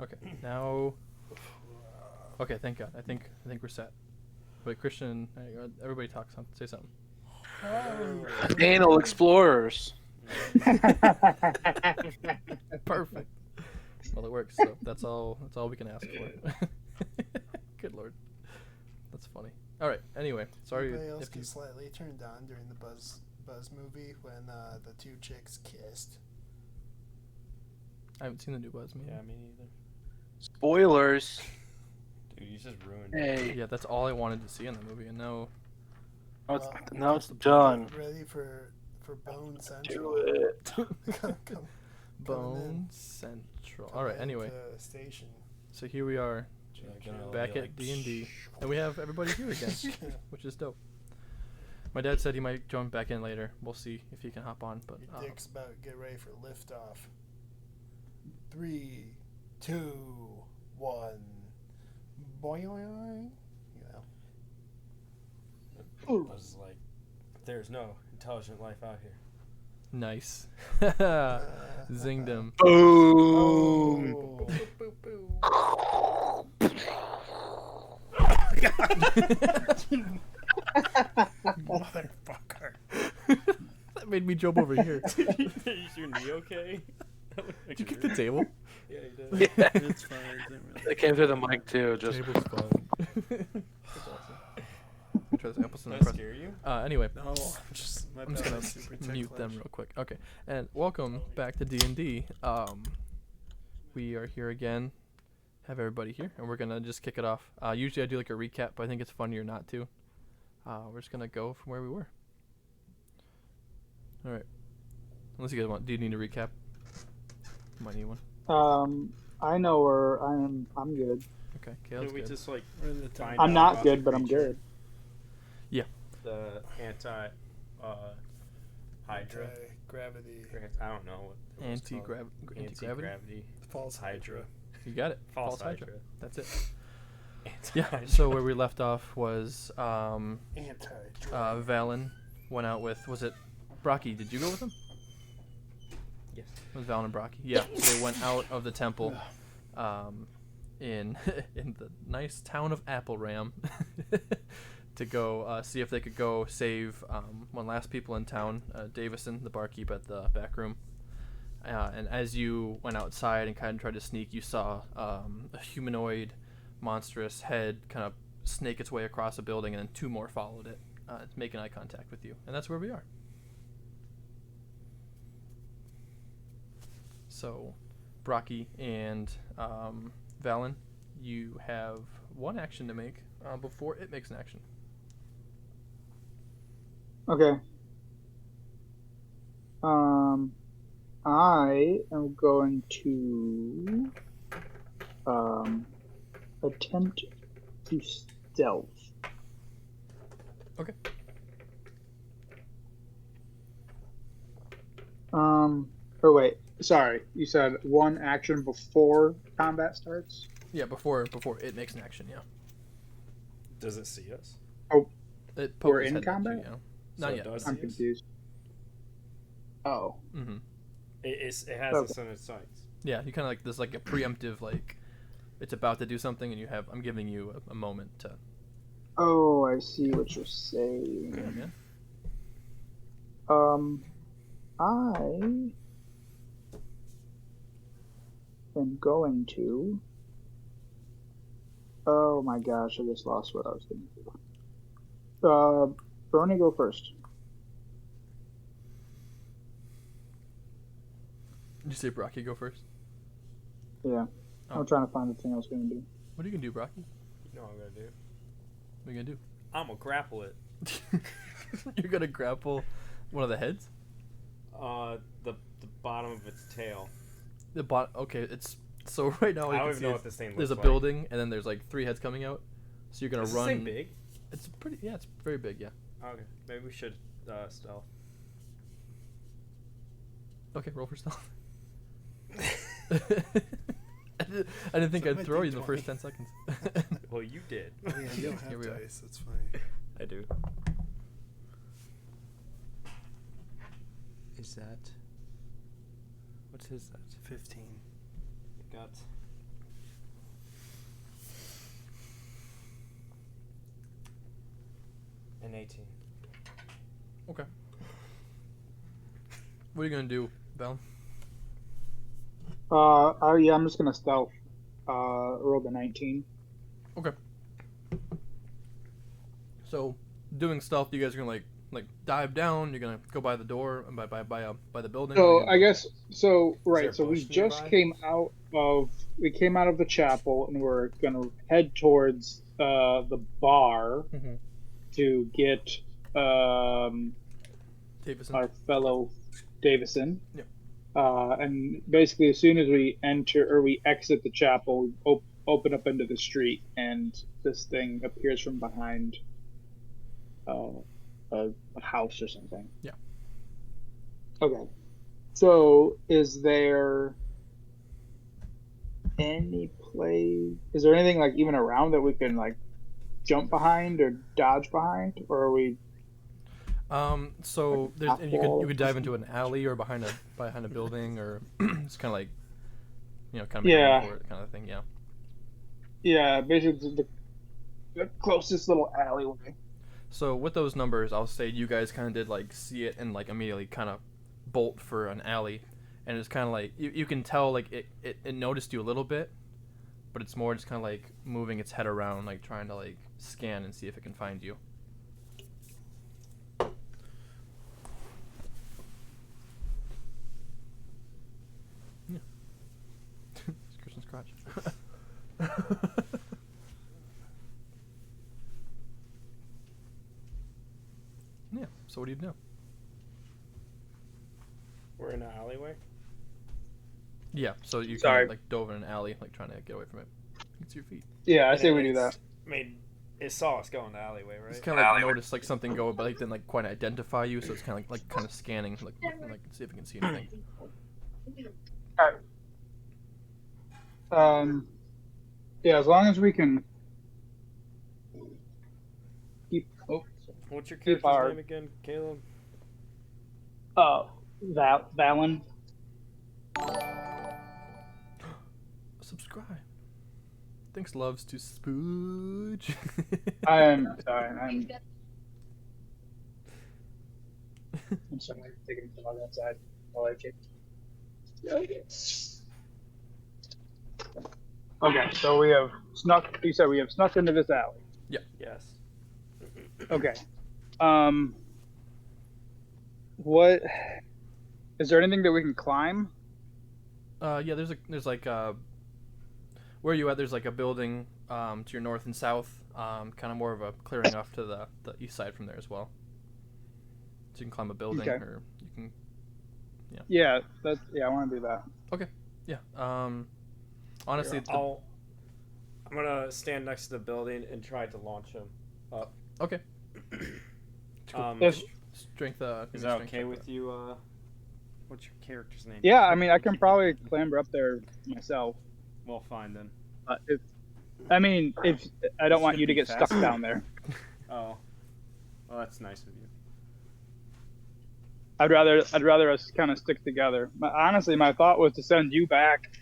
Okay, now. Okay, thank God. I think we're set. Wait, Christian, everybody talk something. Say something. Anal explorers. Perfect. Well, it works. So that's all. That's all we can ask for. Good lord, that's funny. All right. Anyway, sorry Anybody else if you. get slightly turned on during the Buzz movie when the two chicks kissed? I haven't seen the new Buzz movie. Yeah, me neither. Spoilers. Dude, you just ruined it. Hey. Yeah, that's all I wanted to see in the movie, and now. Now it's done. Get ready for Bone Do Central. it. Come Bone Central. All right. Anyway, to station. so here we are, Yeah, gonna back be at D&D, and we have everybody here again, which is dope. My dad said he might join back in later. We'll see if he can hop on. But Your dick's about to get ready for liftoff. 3, 2, 1. Boing. I was like, there's no intelligent life out here. nice. Zinged him. Boom. Oh. Motherfucker. That made me jump over here. Is your knee okay? Did you kick the table? Yeah, you did. Yeah. It's fine. It didn't really. It came through the mic too. Just Table's fine. That's awesome. Let me try this Appleton Did I impress. scare you? Anyway, No, I'm just I'm just gonna mute them real quick. Okay, and welcome back to D&D. We are here again. Have everybody here, and we're gonna just kick it off. Usually I do like a recap, but I think it's funnier not to. We're just gonna go from where we were. All right. Unless you guys want, do you need a recap? Might need one. I know where I'm good. Okay, Can Caleb's we good. just like We're in the time. find I'm out not about good, the but I'm creature? good. The Hydra. Gravity. I don't know what it was called. Anti-gravity. Anti-gravity. False Hydra. You got it. False Hydra. Hydra. That's it. Yeah. Anti-Hydra. So where we left off was Anti. Valen went out with, was it Brocky? Did you go with him? Yes. It was Valen and Brocky. Yeah. So they went out of the temple, in in the nice town of Apple Ram, to go see if they could go save one last people in town, Davison, the barkeep at the back room. And as you went outside and kind of tried to sneak, you saw a humanoid, monstrous head kind of snake its way across a building, and then two more followed it, making eye contact with you. And that's where we are. So, Brocky and Valen, you have one action to make before it makes an action. Okay. I am going to attempt to stealth. Okay. Or wait, sorry. You said one action before combat starts? Yeah, before it makes an action. Yeah. Does it see us? It We're pokes its in head at you, combat? yeah. So Not it yet. does I'm see us? confused. Oh. Mm-hmm. It has Okay. us in its sights. Yeah, you kind of like there's like a preemptive like it's about to do something, and I'm giving you a moment to. Oh, I see what you're Yeah, saying. man. I am going to. Oh my gosh, I just lost what I was going to do. Bernie, go first. Did you say Brocky go first? Yeah. Oh. I'm trying to find the thing I was going to do. What are you gonna do, Brocky? You know what I'm gonna do? What are you gonna I'm gonna grapple it. do? You're gonna grapple one of the heads. The bottom of its tail. The bot. Okay, it's so right now. I You don't can even see know it's- what this thing looks there's a like. building, and then there's like 3 heads coming out. So you're gonna Is run. this thing big? It's pretty. Yeah, it's very big. Yeah. Okay, maybe we should stealth. Okay, roll for stealth. I didn't think So I'd my throw you in the D20. first 10 seconds. Well, you did. Oh, yeah, you don't Here have we are. dice. That's funny. I do. Is that? What is that? 15. Got an 18. Okay. What are you gonna do, Val? Yeah, I'm just gonna stealth. Roll the 19. Okay. So, doing stealth, you guys are gonna like dive down. You're gonna go by the door, by the building. What are you So gonna I do? guess so. there Right. a So we bush just nearby? came out of the chapel, and we're gonna head towards the bar Mhm. to get Davison. our fellow Davison. Yep. And basically, as soon as we enter or we exit the chapel, open up into the street, and this thing appears from behind uh, a house or something. Yeah. Okay. So, is there any place? Is there anything like even around that we can like jump behind or dodge behind, or are we? So there's Half and wall you could dive into an alley or behind a building, or it's kind of like, kind of make a run Yeah. for it kind of thing. Yeah. Yeah, basically the closest little alleyway. So with those numbers, I'll say you guys kind of did like see it and like immediately kind of bolt for an alley, and it's kind of like you can tell like it noticed you a little bit, but it's more just kind of like moving its head around, like trying to like scan and see if it can find you. Yeah. It's Christian's crotch. Yeah. So what do you do? We're in an alleyway. Yeah. So you kind Sorry. of like dove in an alley, like trying to get away from it. It's your feet. Yeah, I And say we do it's- that. I mean, it saw us go in the alleyway, It's right? kind of like noticed like something go, but it didn't like quite identify you. So it's kind of like kind of scanning, like see if it can see anything. Yeah, as long as we can keep. Oh, What's your Keep character's our- name again, Caleb? Valen. Subscribe. Thanks, loves to spooge. I'm sorry. I'm sorry. I'm taking the dog outside while I kick. Okay, so we have snuck. You said we have snuck into this alley. Yes. Okay. What? Is there anything that we can climb? Yeah. There's like where are you at? There's like a building to your north and south. Kind of more of a clearing off to the east side from there as well. So you can climb a building, Okay. or you can. Yeah, I want to do that. Yeah. Honestly, Here, I'm gonna stand next to the building and try to launch him up. okay. If- Strength. Is that okay with you? What's your character's name? Yeah, I mean, I can probably clamber up there myself. Well, fine then. If I don't want Should you to be get fast. stuck down there. Oh, well, that's nice of you. I'd rather us kind of stick together. Honestly, my thought was to send you back.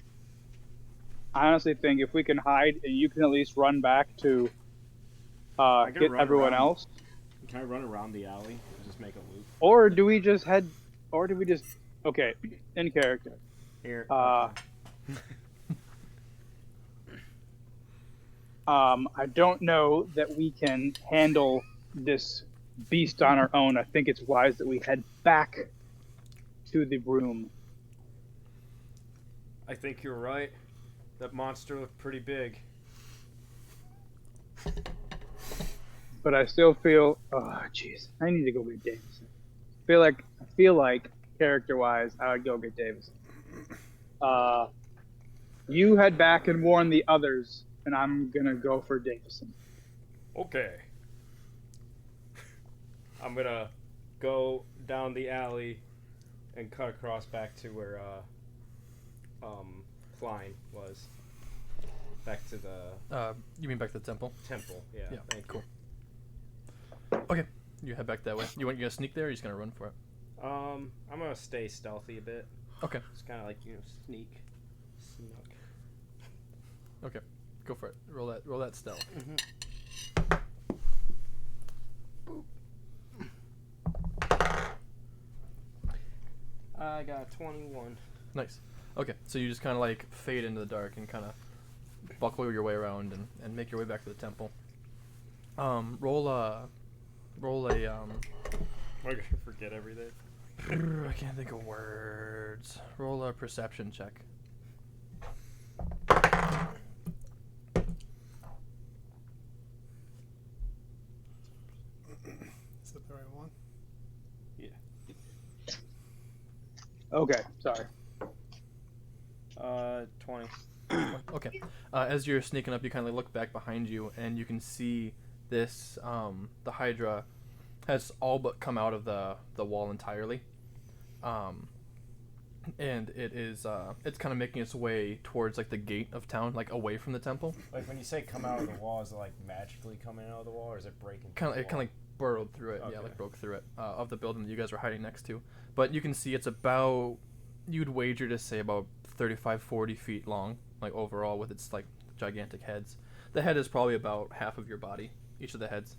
I honestly think if we can hide and you can at least run back to can get run everyone around. else, Can I run around the alley and just make a loop? or do we just okay, in character? Here. I don't know that we can handle this beast on our own. I think it's wise that we head back to the room. I think you're right. That monster looked pretty big. But I still feel, oh jeez, I need to go get Davison. I feel like character-wise, I would go get Davison. You head back and warn the others, and I'm gonna go for Davison. Okay. I'm gonna go down the alley and cut across back to where Klein was. Back to the You mean back to the temple? temple. Yeah. Yeah. Thank Cool. Okay. You head back that way. You gonna sneak there? Or you just gonna run for it? you. I'm gonna stay stealthy a bit. Okay. It's kind of like sneak, snuck. Go for it. Roll that stealth. I got 21. Nice. Okay, so you just kind of like fade into the dark and kind of buckle your way around and make your way back to the temple. Roll a Am I gonna forget everything? I can't think of words. Roll a perception check. Is that the right one? Okay, sorry. 20. Okay. As you're sneaking up, you kind of look back behind you, and you can see this. The Hydra has all but come out of the wall entirely. And it is it's kind of making its way towards like the gate of town, like away from the temple. Like when you say come out of the wall, is it like magically coming out of the wall, or is it breaking? Kind of it kind of like burrowed through it. Yeah, Okay. like broke through it of the building that you guys were hiding next to. But you can see it's about, you'd wager to say about 35-40 feet long, like overall, with its like gigantic heads. The head is probably about half of your body, each of the heads.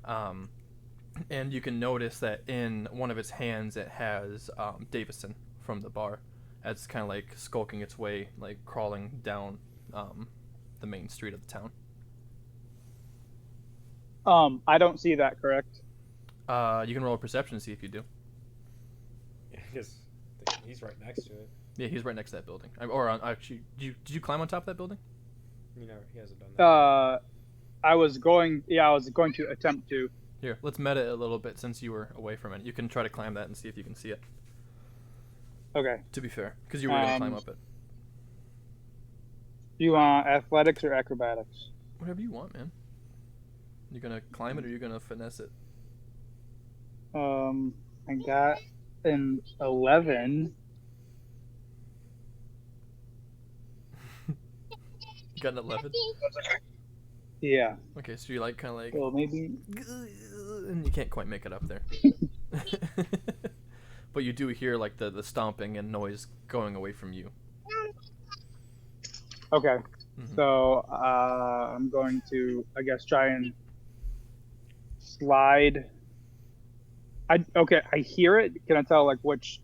And you can notice that in one of its hands it has Davison from the bar. It's kind of like skulking its way, like crawling down the main street of the town. I don't see that, correct? You can roll a perception to see if you do. Yeah, because he's right next to it. Yeah, he's right next to that building. Actually, did you climb on top of that building? He hasn't done that. I was going to attempt to. Here, let's meta it a little bit since you were away from it. You can try to climb that and see if you can see it. Okay. To be fair, because you were going to climb up it. Do you want athletics or acrobatics? Whatever you want, man. You gonna climb it or you gonna finesse it? I got an 11. You got an 11. Yeah. Okay, so you like kind of like, Well, maybe. and you can't quite make it up there. But you do hear like the stomping and noise going away from you. Okay. Mhm. So I'm going to, I guess, try and slide. I hear it. Can I tell like which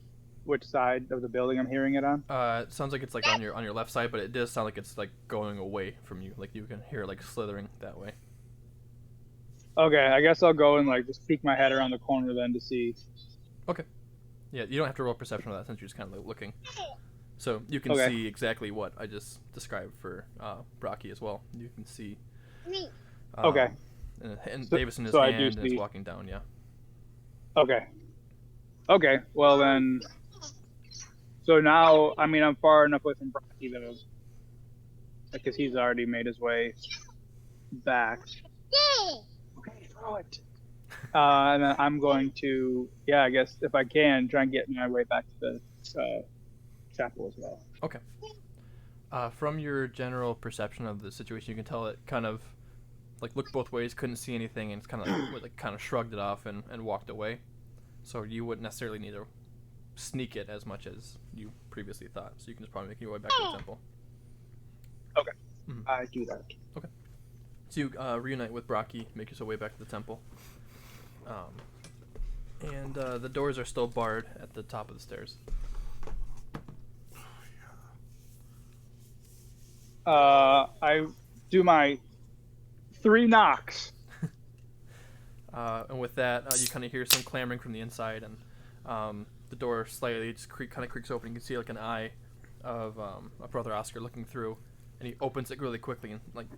side of the building I'm hearing it on? It sounds like it's like on your left side, but it does sound like it's like going away from you. Like you can hear it like slithering that way. Okay, I guess I'll go and like just peek my head around the corner then to see. Yeah, you don't have to roll perception on that since you're just kind of like looking. So you can Okay. see exactly what I just described for Brocky as well. You can see. Okay. And So- Davis in his so I do hand and is see- walking down. Yeah. Okay. Okay. Well then. So now, I mean, I'm far enough away from Brocky though, because he's already made his way back. Okay, throw it. And then I'm going to, yeah, I guess if I can, try and get my way back to the chapel as well. From your general perception of the situation, you can tell it kind of like looked both ways, couldn't see anything, and it's kind of like kind of shrugged it off and walked away. So you wouldn't necessarily need to sneak it as much as you previously thought. So you can just probably make your way back to the temple. I do that. So you reunite with Brocky, make your way back to the temple. And the doors are still barred at the top of the stairs. I do my 3 knocks. And with that, you kind of hear some clamoring from the inside, and the door slightly just kind of creaks open. You can see like an eye of a brother Oscar looking through, and he opens it really quickly and like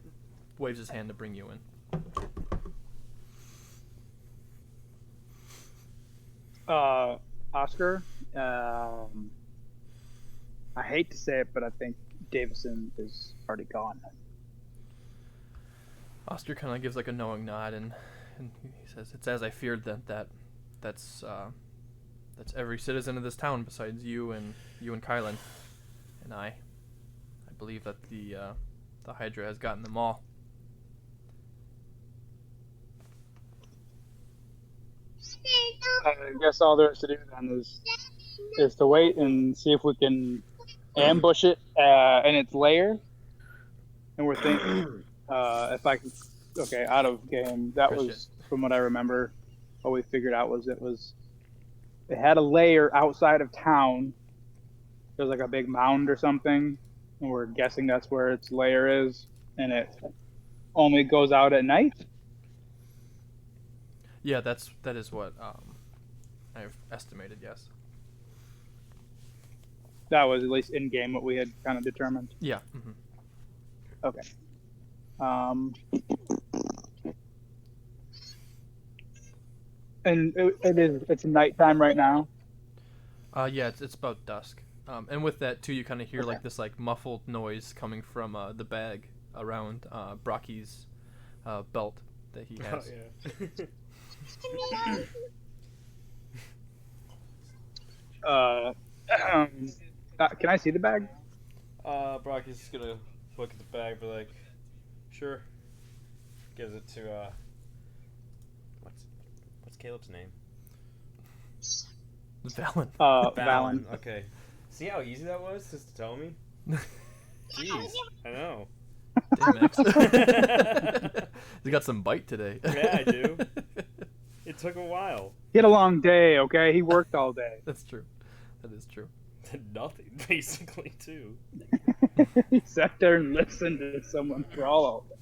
waves his hand to bring you in. Oscar, I hate to say it, but I think Davison is already gone. Oscar kind of gives like a knowing nod, and he says, "It's as I feared that's every citizen of this town besides you and Kylan, and I believe that the Hydra has gotten them all." I guess all there is to do then is to wait and see if we can ambush it in its lair. And we're thinking, if I could, okay, out of game. That Christian. was, from what I remember, what we figured out was It had a lair outside of town. There's like a big mound or something, and we're guessing that's where its lair is, and it only goes out at night. Yeah, that is what I've estimated. Yes. That was at least in game what we had kind of determined. Yeah. Hmm. Okay. And it's nighttime right now. Yeah, it's about dusk. And with that too, you kind of hear Okay. like this like muffled noise coming from the bag around Brocky's belt that he has. Oh, Can I see the bag? Brocky's just gonna look at the bag, be like, sure. Gives it to what's Caleb's name? Valen. Valen. Okay. See how easy that was just to tell me? Jeez, I know. Damn, Max. You got some bite today. Yeah, I do. It took a while. He had a long day. Okay, he worked all day. That's true. That is true. Nothing, basically, too. He sat there and listened to someone crawl all day.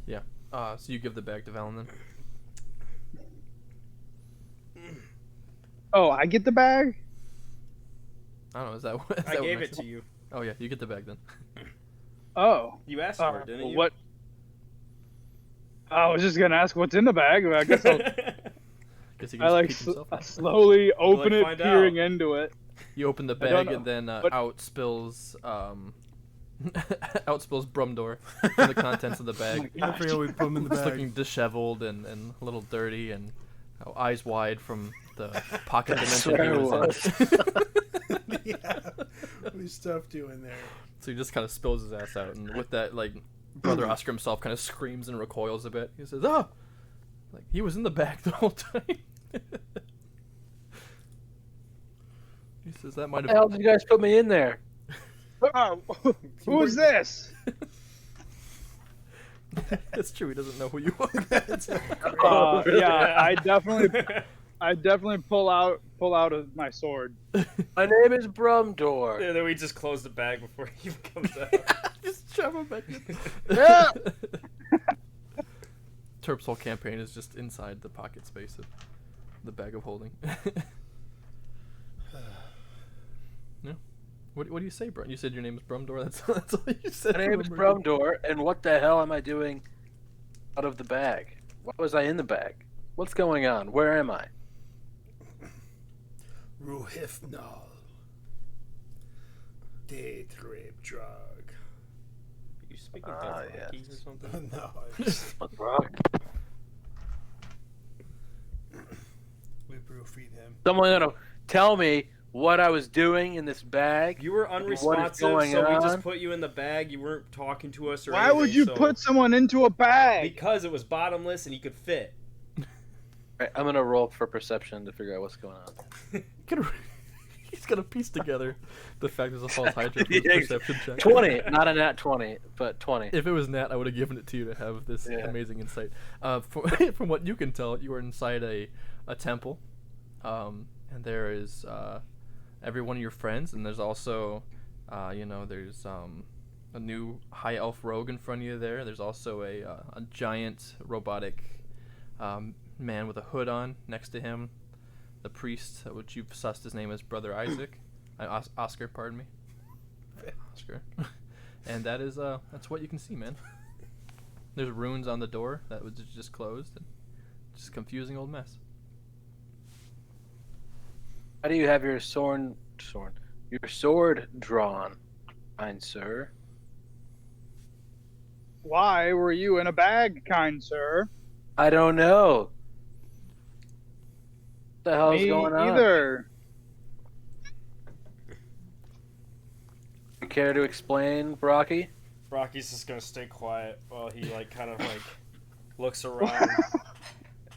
Jeez. Yeah. So you give the bag to Valen then? Oh, I get the bag? I don't know. Is that what? I gave it to you. Oh yeah, you get the bag then. Oh. You asked for it, didn't you? What? I was just gonna ask what's in the bag. I guess I'll, Guess he can I just like peek himself out. slowly open it, find peering out. into it. You open the I don't bag know, and then but- out spills out spills Brumdor from the contents of the bag. I forget we put him in the It's bag. looking disheveled and a little dirty and eyes wide from the pocket dimension he was in. Yeah, we stuffed you in there. So he just kind of spills his ass out, and with that, like, Brother Oscar himself kind of screams and recoils a bit. He says, "Ah!" Like, he was in the bag the whole time. He says that might What the hell have... did you guys put me in there? Oh, who's this? It's true, he doesn't know who you are. Yeah, I definitely pull out my sword. My name is Brumdor. And then we just close the bag before he even comes out. Just shove him back in. Yeah. Terp's whole campaign is just inside the pocket space of the bag of holding. Yeah. What do you say, Brun? You said your name is Brumdor? That's all you said. My name is Brumdor, and what the hell am I doing out of the bag? Why was I in the bag? What's going on? Where am I? Ruhifnal. Day trip drug. You speaking Ah, Dothraki yes. or something? No, I just, What's wrong? we roofied him. Someone gonna tell me what I was doing in this bag? You were What is unresponsive, going so we on? just put you in the bag. You weren't talking to us or Why anything. would you so- put someone into a bag? Because it was bottomless and he could fit. Right, I'm gonna roll for perception to figure out what's going on. He's gonna piece together the fact there's a false Hydra for his Yeah, perception check. 20, not a nat 20, but 20. If it was Nat, I would have given it to you to have this Yeah. amazing insight. From what you can tell, you are inside a temple, and there is every one of your friends, and there's also, there's a new high elf rogue in front of you there. There's also a giant robotic man with a hood on next to him. The priest, which you've sussed his name as Brother Isaac, Oscar, pardon me, Oscar, and that's what you can see, man. There's runes on the door that was just closed, and just a confusing old mess. How do you have your sword drawn, kind sir? Why were you in a bag, kind sir? I don't know. What the hell's Me going on? either. You care to explain, Brocky? Rocky's just gonna stay quiet while he kind of looks around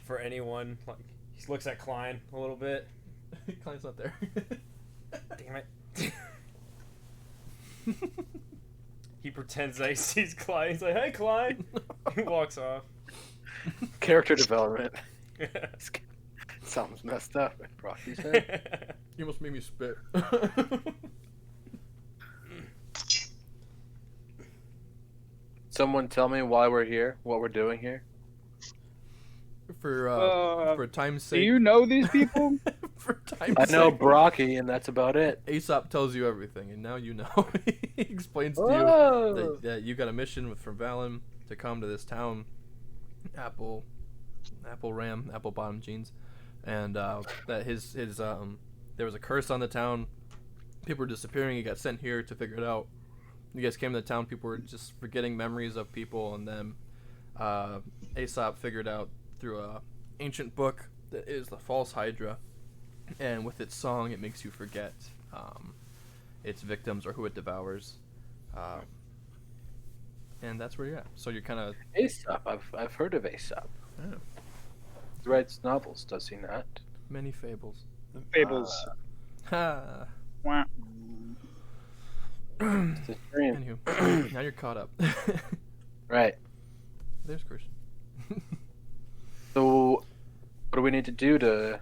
for anyone. Like he looks at Klein a little bit. Klein's not there. Damn it. He pretends that he sees Klein. He's like, "Hey, Klein." He walks off. Character development. Something's messed up. Rocky said. You almost made me spit. Someone tell me why we're here, what we're doing here. For time's Do sake. you know these people? For time's I know sake. Brocky, and that's about it. Aesop tells you everything, and now you know. He explains to you Oh. that you got a mission from Valen to come to this town, Apple Bottom Jeans, and that his there was a curse on the town. People were disappearing. He got sent here to figure it out. You guys came to the town. People were just forgetting memories of people, and then Aesop figured out through a ancient book that is the false Hydra, and with its song, it makes you forget its victims or who it devours, and that's where you're at. So you're kind of Aesop. I've heard of Aesop. He writes novels, does he not? many fables. Fables. Ha. Wah. It's a dream. Anywho, now you're caught up. Right. There's Christian. So, what do we need to do to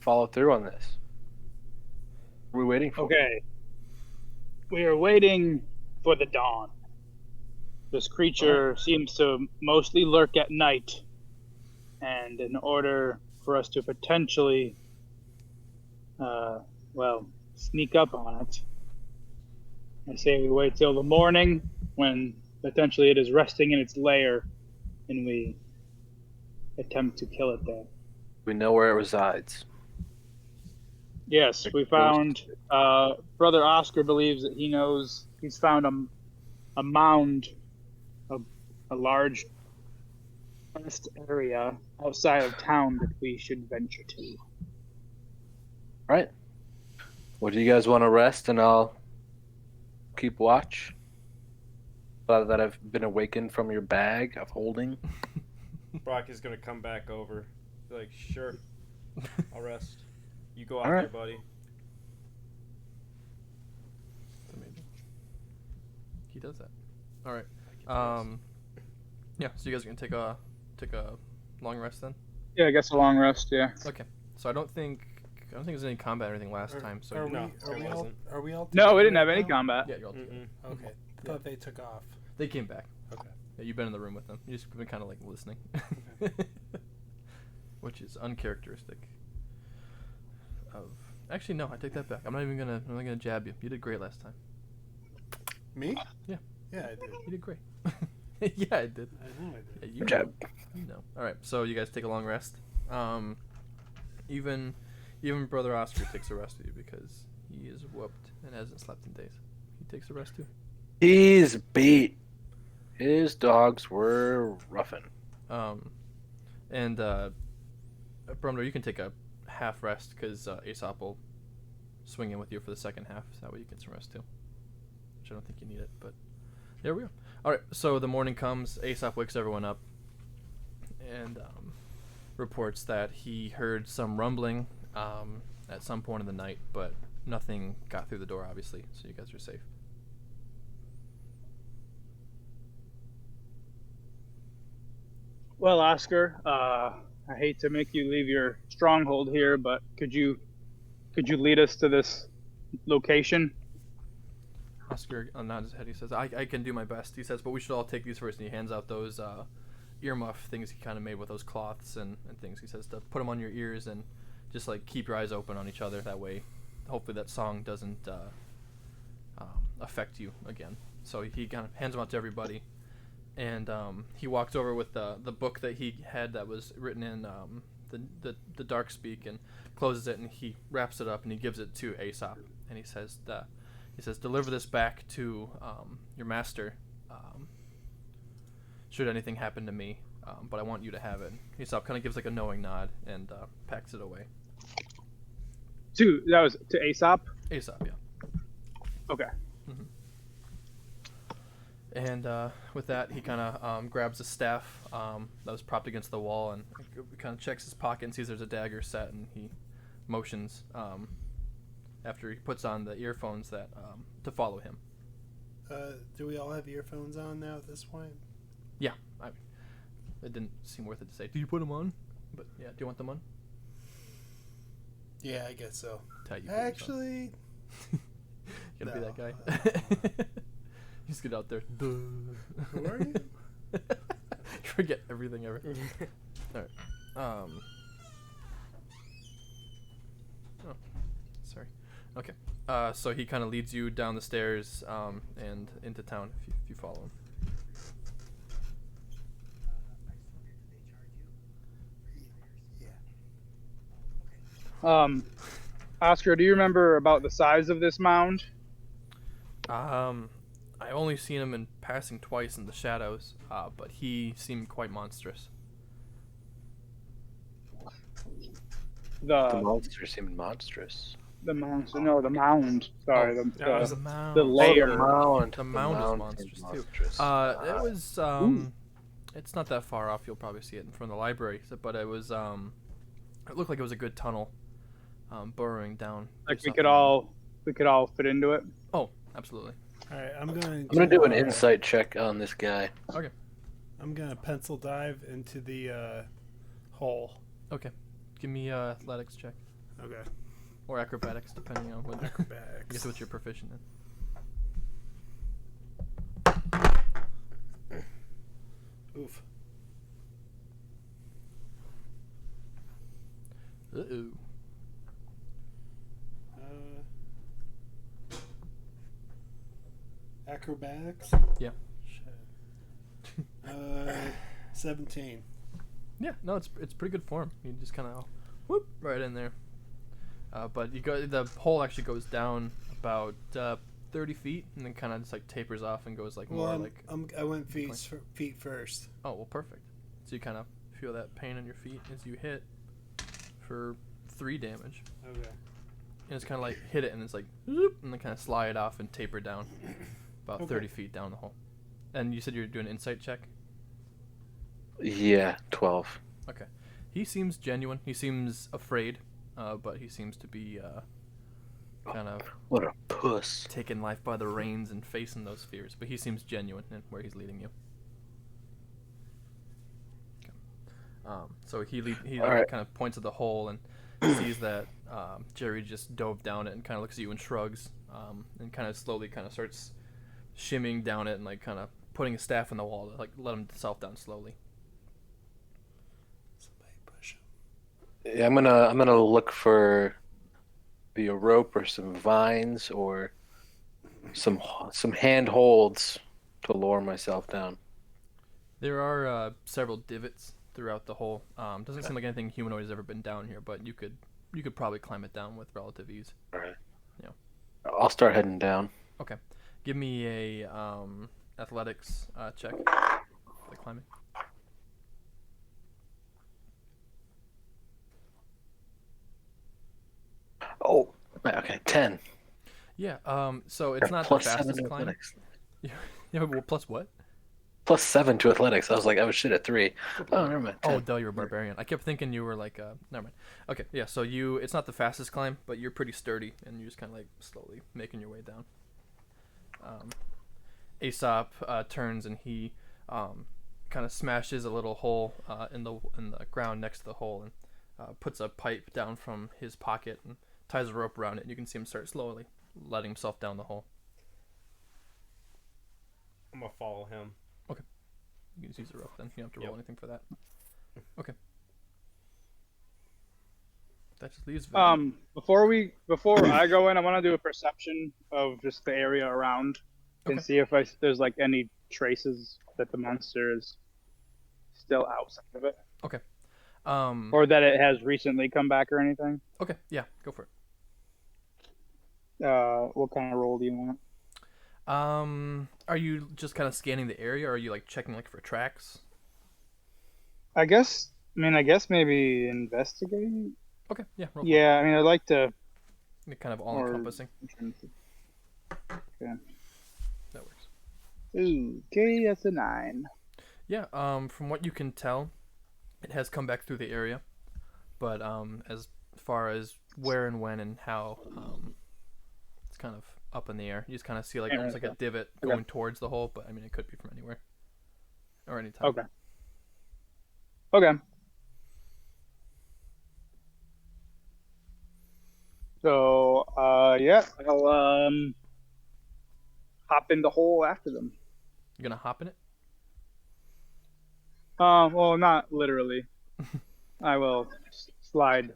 follow through on this? What are we waiting for? Okay. We are waiting for the dawn. This creature seems to mostly lurk at night. And in order for us to potentially, sneak up on it, I say we wait till the morning when potentially it is resting in its lair and we attempt to kill it there. We know where it resides. Yes, we found. Brother Oscar believes that he's found a mound, a large vast area outside of town that we should venture to. Right. Well, do you guys want to rest and I'll keep watch? Now that I've been awakened from your bag of holding. Brock is gonna come back over. Be like, sure, I'll rest. You go out All right. there, buddy. It's amazing. He does that. All right. Yeah. So you guys are gonna take a long rest then. Yeah, I guess a long rest. Yeah. Okay. So I don't think there's any combat or anything last time. So No, Are it we all? wasn't. Are we all? No, we together didn't have right any now? combat. yeah, you're all together. Mm-mm. Okay. I thought they took off. They came back. Okay. Yeah, you've been in the room with them. You just been kind of like listening, which is uncharacteristic. Actually, no, I take that back. I'm not gonna jab you. You did great last time. Me? Yeah. Yeah, I did. You did great. Yeah, I did. I know I did. Yeah, you Jab. know. All right, so you guys take a long rest. Even Brother Oscar takes a rest with you because he is whooped and hasn't slept in days. He takes a rest too. He's beat. His dogs were roughing. And Brumdo, you can take a half rest because Aesop will swing in with you for the second half. So that way you get some rest too. Which I don't think you need it, but there we go. All right, so the morning comes. Aesop wakes everyone up and reports that he heard some rumbling at some point in the night, but nothing got through the door, obviously. So you guys are safe. Well, Oscar, I hate to make you leave your stronghold here, but could you lead us to this location? Oscar nods his head. He says, I can do my best. He says, but we should all take these first. And he hands out those earmuff things he kind of made with those cloths and things. He says to put them on your ears and just like keep your eyes open on each other. That way, hopefully that song doesn't affect you again. So he kind of hands them out to everybody. And he walks over with the book that he had that was written in the dark speak and closes it, and he wraps it up and he gives it to Aesop. And he says, deliver this back to your master should anything happen to me, but I want you to have it. Aesop kind of gives like a knowing nod and packs it away. That was to Aesop? Aesop, yeah. Okay. And with that, he kind of grabs a staff that was propped against the wall and kind of checks his pocket and sees there's a dagger set, and he motions after he puts on the earphones that to follow him. Do we all have earphones on now at this point? Yeah, it didn't seem worth it to say, do you put them on? But yeah, do you want them on? Yeah, I guess so. Tell you for yourself. Actually, You gotta be that no. guy. Just get out there. Duh. Who are you? Forget everything ever. Alright. Oh, sorry. Okay. So he kind of leads you down the stairs and into town if you follow him. Oscar, do you remember about the size of this mound? I only seen him in passing twice in the shadows, but he seemed quite monstrous. The The monster seemed monstrous. monster? No, the mound. Sorry, Oh, the, that was the a- mound. the Oh, layer. the mound. The mound is seemed monstrous, too. monstrous. It was it's not that far off. You'll probably see it from the library, but it was it looked like it was a good tunnel, burrowing down. Like There's we could something- all fit into it. Oh, absolutely. All right, I'm gonna do an insight check on this guy. I'm gonna pencil dive into the hole. Okay. Give me a athletics check Okay. or acrobatics, depending on what I guess Acrobatics. what you're proficient in. Oof. Uh-oh. Acrobatics. Yeah. Shit. 17. Yeah, no, it's pretty good form. You just kind of whoop right in there. But the hole actually goes down about 30 feet and then kind of just like tapers off and goes like more like. I went feet like- feet first. Oh well, perfect. So you kind of feel that pain on your feet as you hit for 3 damage, Okay. and it's kind of like hit it and it's like zoop, and then kind of slide off and taper down about Okay. 30 feet down the hole. And you said you're doing an insight check. Yeah, 12. Okay. He seems genuine. He seems afraid, but he seems to be kind of What a puss. taking life by the reins and facing those fears. But he seems genuine in where he's leading you. Okay. So he Alright. kind of points at the hole and sees that Jerry just dove down it and kind of looks at you and shrugs, and kind of slowly kind of starts shimmying down it and like kind of putting his staff in the wall to like let himself down slowly. Somebody push him. Yeah, I'm gonna look for be a rope or some vines or some handholds to lower myself down. There are several divots throughout the hole. Doesn't seem like anything humanoid has ever been down here, but you could probably climb it down with relative ease. All right. Yeah. I'll start heading down. Okay. Give me a athletics check for the climbing. Oh, okay, 10. Yeah. So it's not the Plus 7 fastest to climb. athletics. Yeah. Well, plus what? Plus 7 to athletics. I was like, I was shit at 3. Oh, never mind. 10. Oh, duh, you're a barbarian. I kept thinking you were like never mind. Okay, yeah, so it's not the fastest climb, but you're pretty sturdy and you're just kind of like slowly making your way down. Aesop turns and he kind of smashes a little hole in the ground next to the hole and puts a pipe down from his pocket and ties a rope around it. And you can see him start slowly letting himself down the hole. I'm gonna follow him. You can just use the rope then. You don't have to roll Yep. anything for that. Okay. That just leaves Vin. Before I go in, I want to do a perception of just the area around and Okay. see if there's like any traces that the monster is still outside of it, or that it has recently come back or anything. Okay, yeah, go for it. What kind of roll do you want? Are you just kind of scanning the area, or are you like checking like for tracks? I guess maybe investigate. Okay, yeah, roll. Yeah, I mean, I'd like to. For it. Kind of all encompassing. Okay. That works. Ooh, okay, that's a 9. Yeah. From what you can tell, it has come back through the area, but as far as where and when and how, it's kind of up in the air. You just kind of see like almost like a divot Okay. going towards the hole, but I mean it could be from anywhere or anytime. Okay. Okay. So, yeah, I'll hop in the hole after them. You're gonna hop in it. Well, not literally. I will slide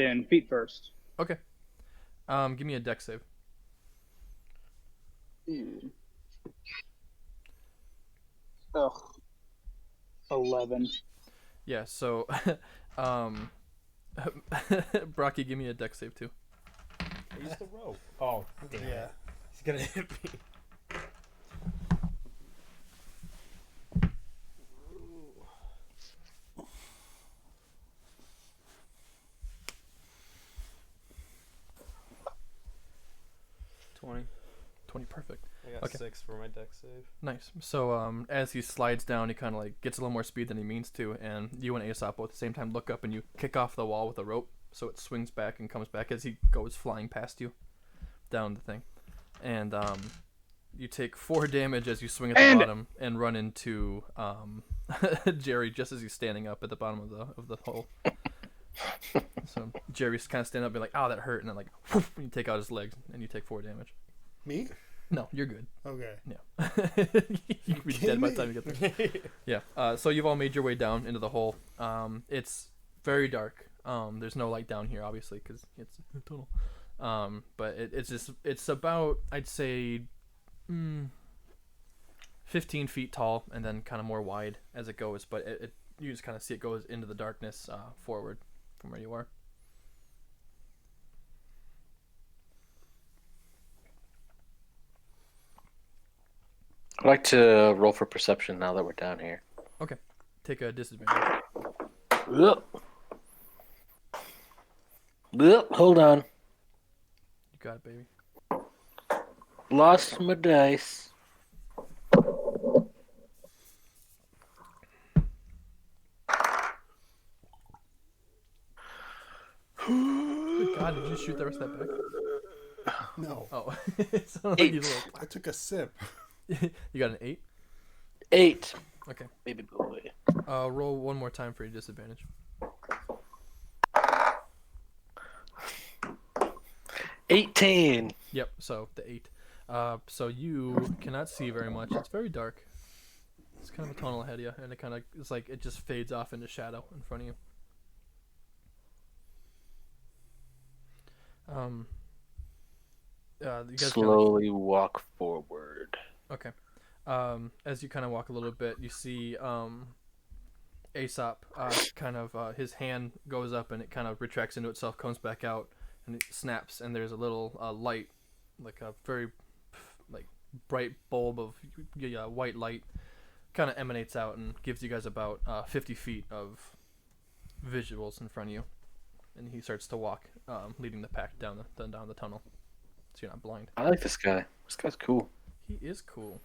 in feet first. Okay. Give me a deck save. Ugh. 11. Yeah. So, Brocky, give me a deck save too. I used the rope. Oh, damn Yeah. it. He's gonna hit me. $20. 20, perfect. I got Okay. 6 for my deck save. Nice. So, as he slides down, he kind of like gets a little more speed than he means to, and you and Aesop both at the same time look up and you kick off the wall with a rope, so it swings back and comes back as he goes flying past you down the thing, and you take 4 damage as you swing at the bottom and run into Jerry just as he's standing up at the bottom of the hole. So Jerry's kind of standing up, and like, "Oh, that hurt," and then like, whoosh, and you take out his legs, and you take 4 damage. Me? No, you're good. Okay. Yeah. You'll be dead by the time you get there. Yeah. So you've all made your way down into the hole. It's very dark. There's no light down here, obviously, because it's a tunnel. But it's about, I'd say, 15 feet tall, and then kind of more wide as it goes. But you just kind of see it goes into the darkness forward from where you are. I'd like to roll for perception now that we're down here. Okay. Take a disadvantage. Ugh. Ugh, hold on. You got it, baby. Lost my dice. Good God, did you shoot the rest of that back? No. Oh. It sounded like you I took a sip. You got an 8? 8. Okay. Baby boy. Roll one more time for your disadvantage. 18. Yep, so the 8. So you cannot see very much. It's very dark. It's kind of a tunnel ahead of you, and it's like it just fades off into shadow in front of you. You guys Slowly walk forward. Okay. As you kind of walk a little bit, you see Aesop kind of his hand goes up and it kind of retracts into itself, comes back out, and it snaps, and there's a little light, like a very like bright bulb of white light, kind of emanates out and gives you guys about 50 feet of visuals in front of you, and he starts to walk, leading the pack down the tunnel, so you're not blind. I like this guy. This guy's cool. He is cool.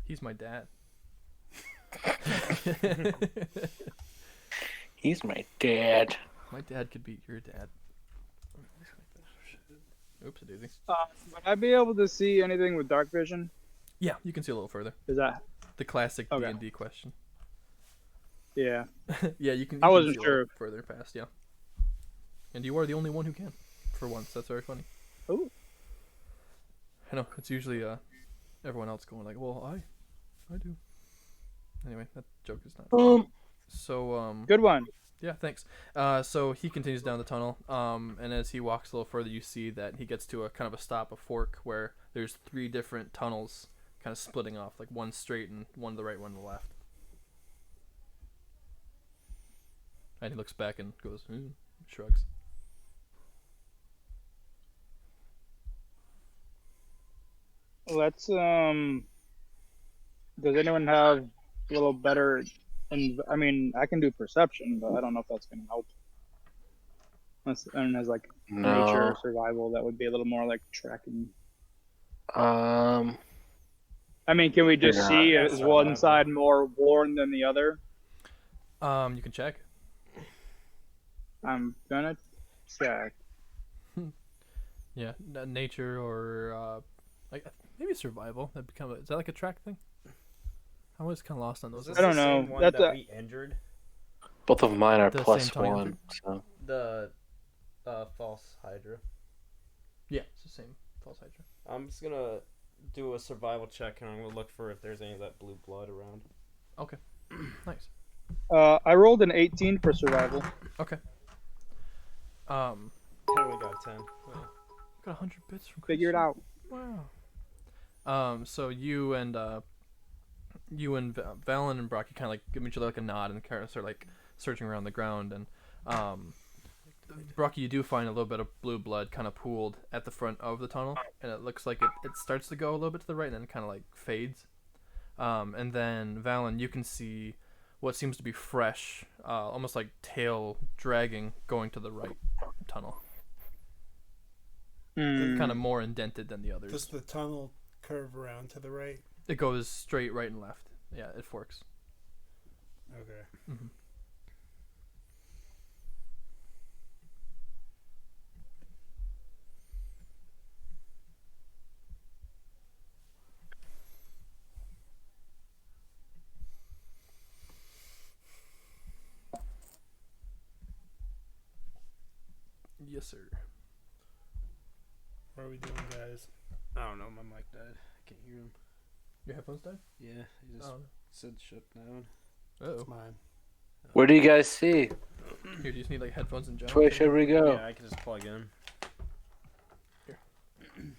He's my dad. He's my dad. My dad could beat your dad. Oops, a daisy. Would I be able to see anything with dark vision? Yeah, you can see a little further. Is that The classic Okay. D&D question. yeah? Yeah, you can. I you can wasn't see a sure. little further past, yeah. And you are the only one who can, for once. That's very funny. Ooh. I know it's usually everyone else going like, well, I do. Anyway, that joke is not. So Good one. yeah, thanks. So he continues down the tunnel, and as he walks a little further, you see that he gets to a kind of a stop, a fork, where there's 3 different tunnels kind of splitting off, like one straight and one to the right, one to the left. And he looks back and goes, shrugs. Let's Does anyone have a little better? And I mean, I can do perception, but I don't know if that's gonna help. Unless anyone has like nature or No. survival, that would be a little more like tracking. Um. I mean, can we just Yeah. see That's is not one happening. side more worn than the other? You can check. I'm gonna check. Yeah, nature or like maybe survival. Is that like a track thing? I was kind of lost on Was those. this I don't the same know. one That's that a- we injured? Both of mine are The plus same Tony 1. So The false Hydra. Yeah, it's the same false hydra. I'm just gonna do a survival check, and I'm gonna look for if there's any of that blue blood around. Okay. Nice. I rolled an 18 for survival. Okay. 10, we got 10. Yeah. Got 100 bits from Figure it Christian. out. Wow. So you and Valen and Brocky kind of like give each other like a nod and kind of start like searching around the ground, and Brocky, you do find a little bit of blue blood kind of pooled at the front of the tunnel, and it looks like it starts to go a little bit to the right and then kind of like fades. And then Valen, you can see what seems to be fresh, almost like tail dragging going to the right tunnel. Kind of more indented than the others. Does the tunnel curve around to the right? It goes straight right and left. Yeah, it forks. Okay. Mm-hmm. Yes, sir. What are we doing, guys? I don't know. My mic died. I can't hear him. Your headphones died? Yeah, he just Oh. said shut down. Oh. It's mine. Where do you guys see? Here, do you just need like headphones in Which general? way should we go? Yeah, I can just plug in.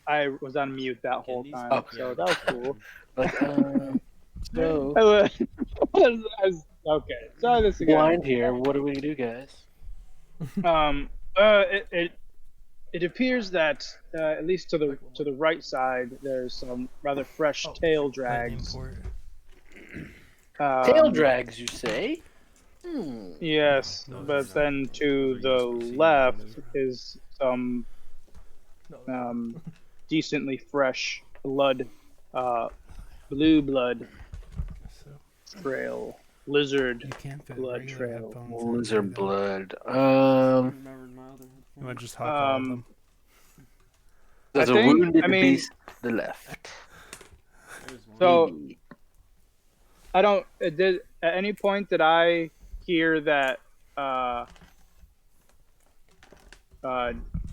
I was on mute that whole these- time, Oh. so that was cool. Like, so Okay, try this again. blind here. What do we do, guys? It appears that at least to the right side, there's some rather fresh tail drags. Tail drags, you say? Hmm. Yes, No, but they're then to They're the used to seeing left them. is some No. decently fresh blood, blue blood trail, lizard You can't fit blood regular trail. headphones in Lizard either. blood. Remembered my other You want to just hop all of them? There's I a think- wounded I mean- beast to the left. There's one. So I don't. Did at any point did I hear that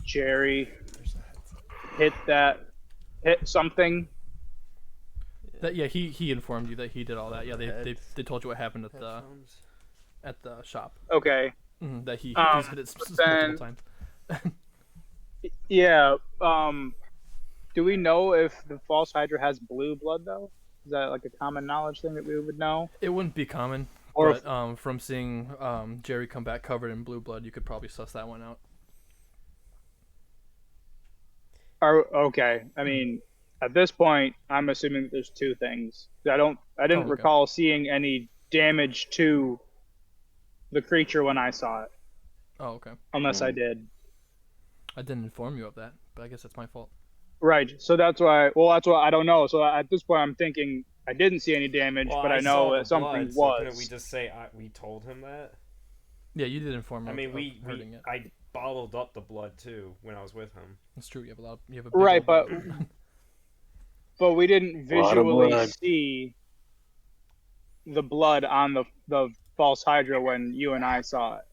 Jerry There's a headset. hit something? That, yeah, he informed you that he did all that. Yeah, they Heads. told you what happened at Headphones. the shop. Okay. That he's hit it then- multiple times. Yeah. Do we know if the false hydra has blue blood though? Is that like a common knowledge thing that we would know? It wouldn't be common, Or but from seeing Jerry come back covered in blue blood, you could probably suss that one out. okay. I mean, at this point, I'm assuming that there's two things. I didn't okay. recall seeing any damage to the creature when I saw it, Oh, okay. unless I did. I didn't inform you of that, but I guess that's my fault. Right. So that's why. Well, that's why I don't know. So at this point, I'm thinking I didn't see any damage, Well, but I saw know the that something blood, so was. couldn't we just say we told him that? Yeah, you did inform me. I mean, of hurting it. I bottled up the blood too when I was with him. It's true. You have a big Right, old but blood. but we didn't Lot of visually blood. see the blood on the false hydra when you and I saw it.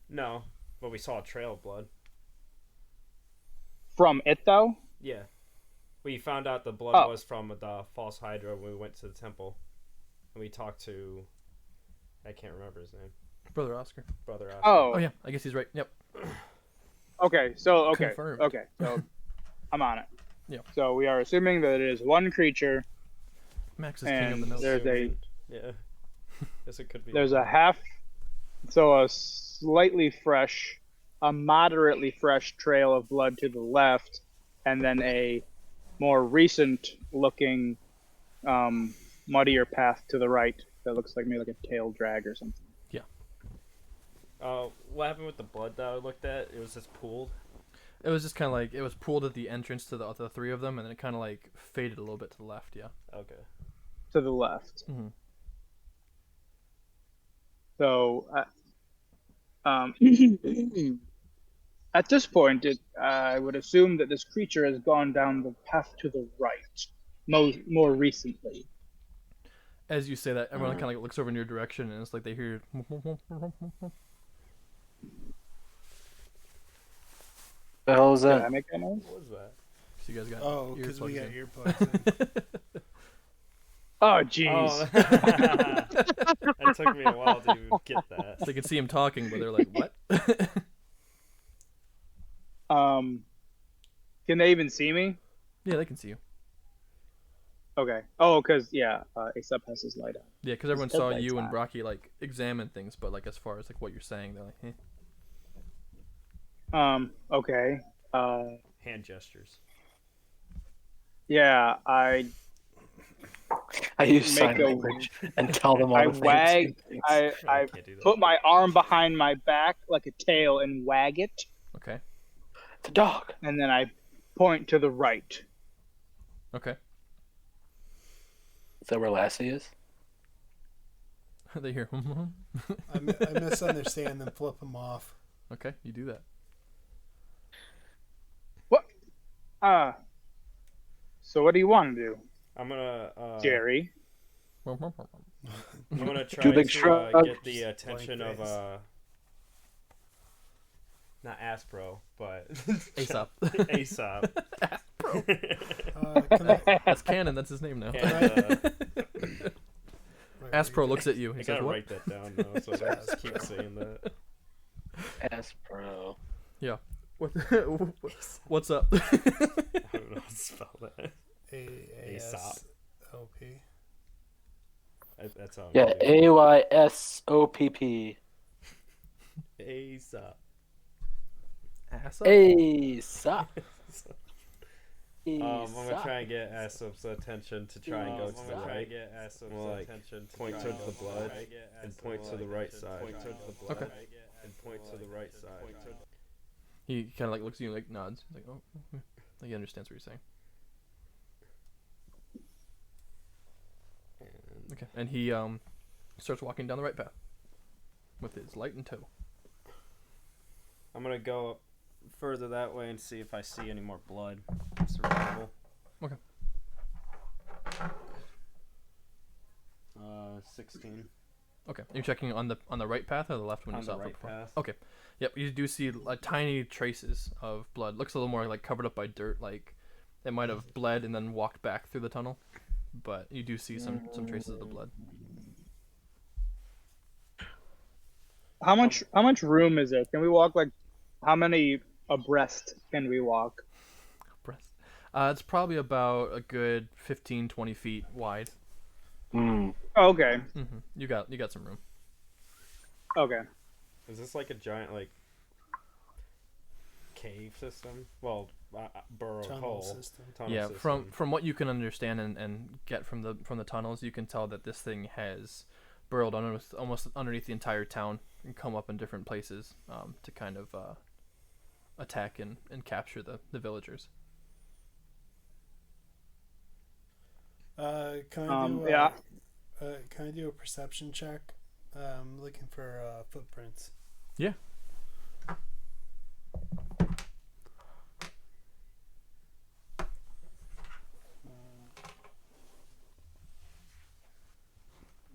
No, but we saw a trail of blood. From it though. Yeah. We found out the blood Oh. was from the false hydra when we went to the temple. And we talked to... I can't remember his name. Brother Oscar. Brother Oscar. Oh yeah, I guess he's right. Yep. Okay, so Confirmed. okay, so I'm on it. Yeah. So we are assuming that it is one creature. Max is king of the And notes. there's a Yeah. Guess it could be. there's a half, so a slightly fresh, a moderately fresh trail of blood to the left, and then a more recent looking, muddier path to the right that looks like maybe like a tail drag or something. What happened with the blood that I looked at? It was just pooled. It was just kind of like it was pooled at the entrance to the three of them, and then it kind of like faded a little bit to the left. Yeah. Okay. To the left. Mm-hmm. So, at this point, I would assume that this creature has gone down the path to the right, more recently. As you say that, everyone kind of looks over in your direction, and it's like they hear. The hell is Did I that? make that noise? What was that? So you guys got Oh, because we got earplugs earplugs in. Oh, jeez. Oh, that took me a while to get that. They can see him talking, but they're like, "What?" Can they even see me? Yeah, they can see you. Okay. Oh, because Aesop has his light on. Yeah, because everyone His saw headlights you and on. Brocky like examine things, but like as far as like what you're saying, they're like, Okay. Hand gestures. Yeah, I use sign Make a- language and tell them all I the fancy wag- things. I can't do that. put my arm behind my back like a tail and wag it, "Okay, It's a dog. and then I point to the right. okay." Is that where Lassie is? They hear, I misunderstand and flip them off. "Okay, you do that." So what do you want to do, I'm gonna Jerry? I'm gonna try Two big to shrugs. get the attention Blank of face. not Aspro, but Aesop. Aesop. Can I, That's canon. That's his name now. And, wait, Astro looks at you. I He says, gotta "What?" write that down now, so I don't just keep saying that. Aspro. What's up? I don't know how to spell that. A-S-O-P. That's how. I'm Yeah, gonna do it. AYSOPP. Aesop. Aesop? Aesop. I'm gonna try and get Aesop's attention to try and go to the right. Point to the blood and point to the right side. Okay. And point to the right side. He kind of like looks at you, like nods. He's like, "Oh, okay." Like he understands what you're saying. Okay, and he starts walking down the right path with his light in tow. I'm gonna go further that way and see if I see any more blood. Survival. Okay. 16 Okay, you're checking on the right path or the left when on you the saw it right before? path. Okay. Yep, you do see tiny traces of blood. Looks a little more like covered up by dirt, like it might have bled and then walked back through the tunnel. But you do see some traces of the blood. How much room is it? Can we walk like how many abreast can we walk? Breast. It's probably about a good 15, 20 feet wide. Hmm. Oh, okay. You got some room. Okay. Is this like a giant like cave system? Well, burrow Tunnel hole. system. Tunnel Yeah, system. from what you can understand and get from the tunnels, you can tell that this thing has burrowed almost underneath the entire town and come up in different places to kind of attack and capture the villagers. Can I do Yeah. can I do a perception check? Looking for footprints. Yeah.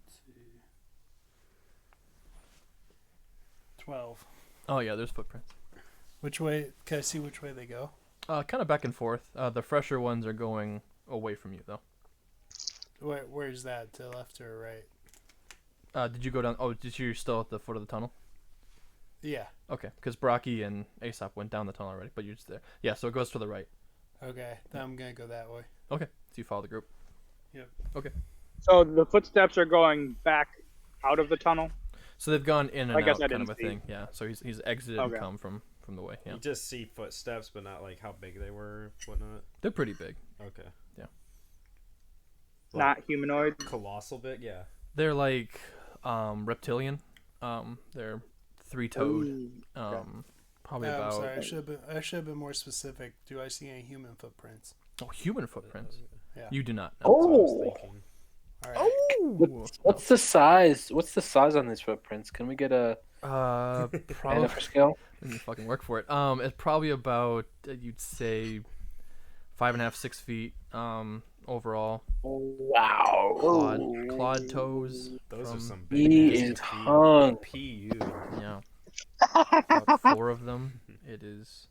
Let's see. 12. Oh yeah, there's footprints. Which way? Can I see which way they go? Kind of back and forth. The fresher ones are going away from you though. Where's that? To the left or right? Did you go down? Oh, you're still at the foot of the tunnel? Yeah. Okay, because Brocky and Aesop went down the tunnel already, but you're just there. Yeah, so it goes to the right. Okay. Then I'm gonna go that way. Okay, so you follow the group. So the footsteps are going back out of the tunnel. So they've gone in and I guess out, I kind of didn't a see. thing. Yeah. So he's exited Okay. and come from the way. Yeah. You just see footsteps, but not like how big they were, whatnot. They're pretty big. Okay. Not humanoid. Colossal big, yeah. They're like reptilian. They're three-toed. Ooh, Probably I'm about sorry. I should have been more specific. Do I see any human footprints? human footprints. Yeah. You do not. That's what I was Oh. thinking. All right. What's the size? What's the size on these footprints? Can we get a Probably. for scale? Let me fucking work for it. It's probably about you'd say 5.5, 6 feet. Overall. Wow. Clawed toes. Those are from- some He big is nasty feet. hung. PU. Yeah. About 4 of them. It is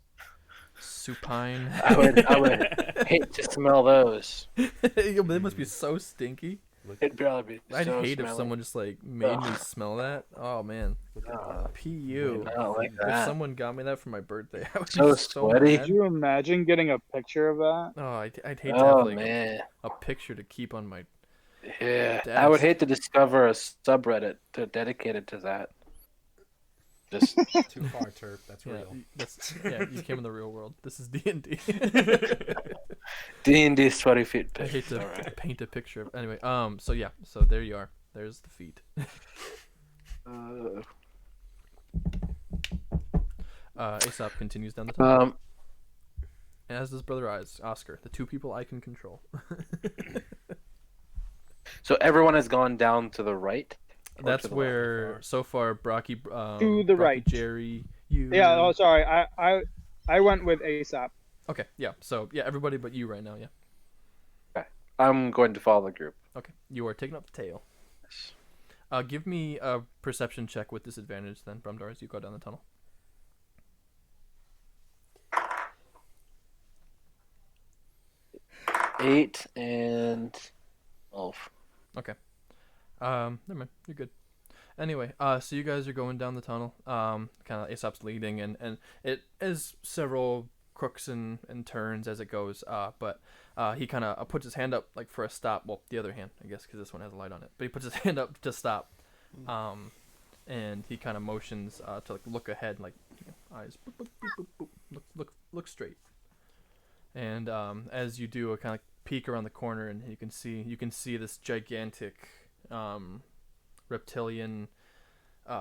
Supine. I would hate to smell those. Yo, they must be so stinky. It'd probably be I'd so hate if smelly. someone just like made me Ugh. smell that. Oh man. PU. I don't like If that. someone got me that for my birthday, I would So be so sweaty. mad. Could you imagine getting a picture of that? Oh, I'd hate to have Oh like man, a picture to keep on my. yeah. I would desk. hate to discover a subreddit dedicated to that. Just Too far, Terp. That's Yeah, real. you came in the real world. This is D&D. D&D sweaty feet I hate pics. to All right. paint a picture of. Anyway, so yeah, so there you are. There's the feet. Aesop continues down the tunnel, as does Brother Oscar, the two people I can control. So everyone has gone down to the right. Or That's to the where so far Brocky, To the Brocky, right. Jerry, you. Yeah. Oh, sorry. I went with ASAP. Okay, yeah. So yeah, everybody but you right now. Yeah. I'm going to follow the group. Okay, you are taking up the tail. Give me a perception check with disadvantage then, Brumdar, as you go down the tunnel. 8 and 12. Okay. Never mind. You're good. Anyway, so you guys are going down the tunnel. Kind of Aesop's leading, and it is several crooks and turns as it goes. But he kind of puts his hand up like for a stop. Well, the other hand, I guess, because this one has a light on it. But he puts his hand up to stop. And he kind of motions to like look ahead, like eyes, boop, boop, boop, boop, boop. Look straight. And as you do, a kind of peek around the corner, and you can see this gigantic reptilian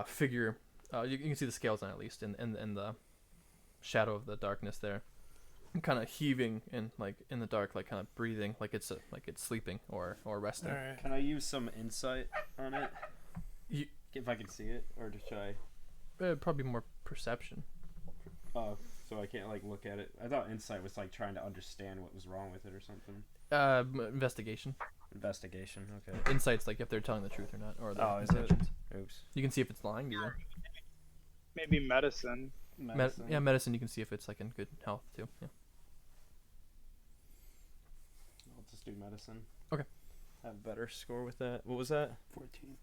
figure. You can see the scales on it, at least, and the shadow of the darkness there, kind of heaving in the dark, like kind of breathing, like it's sleeping or resting. All right. Can I use some insight on it? You- If I can see it, or just try. Probably more perception. Oh, so I can't like look at it. I thought insight was like trying to understand what was wrong with it or something. Investigation. Investigation. Okay. Insight's like if they're telling the truth or not, or their Oh, is it? intentions. Oops. You can see if it's lying to you. Maybe medicine. Medicine. You can see if it's like in good health too. Yeah. I'll just do medicine. Okay. Have a better score with that. What was that? 14.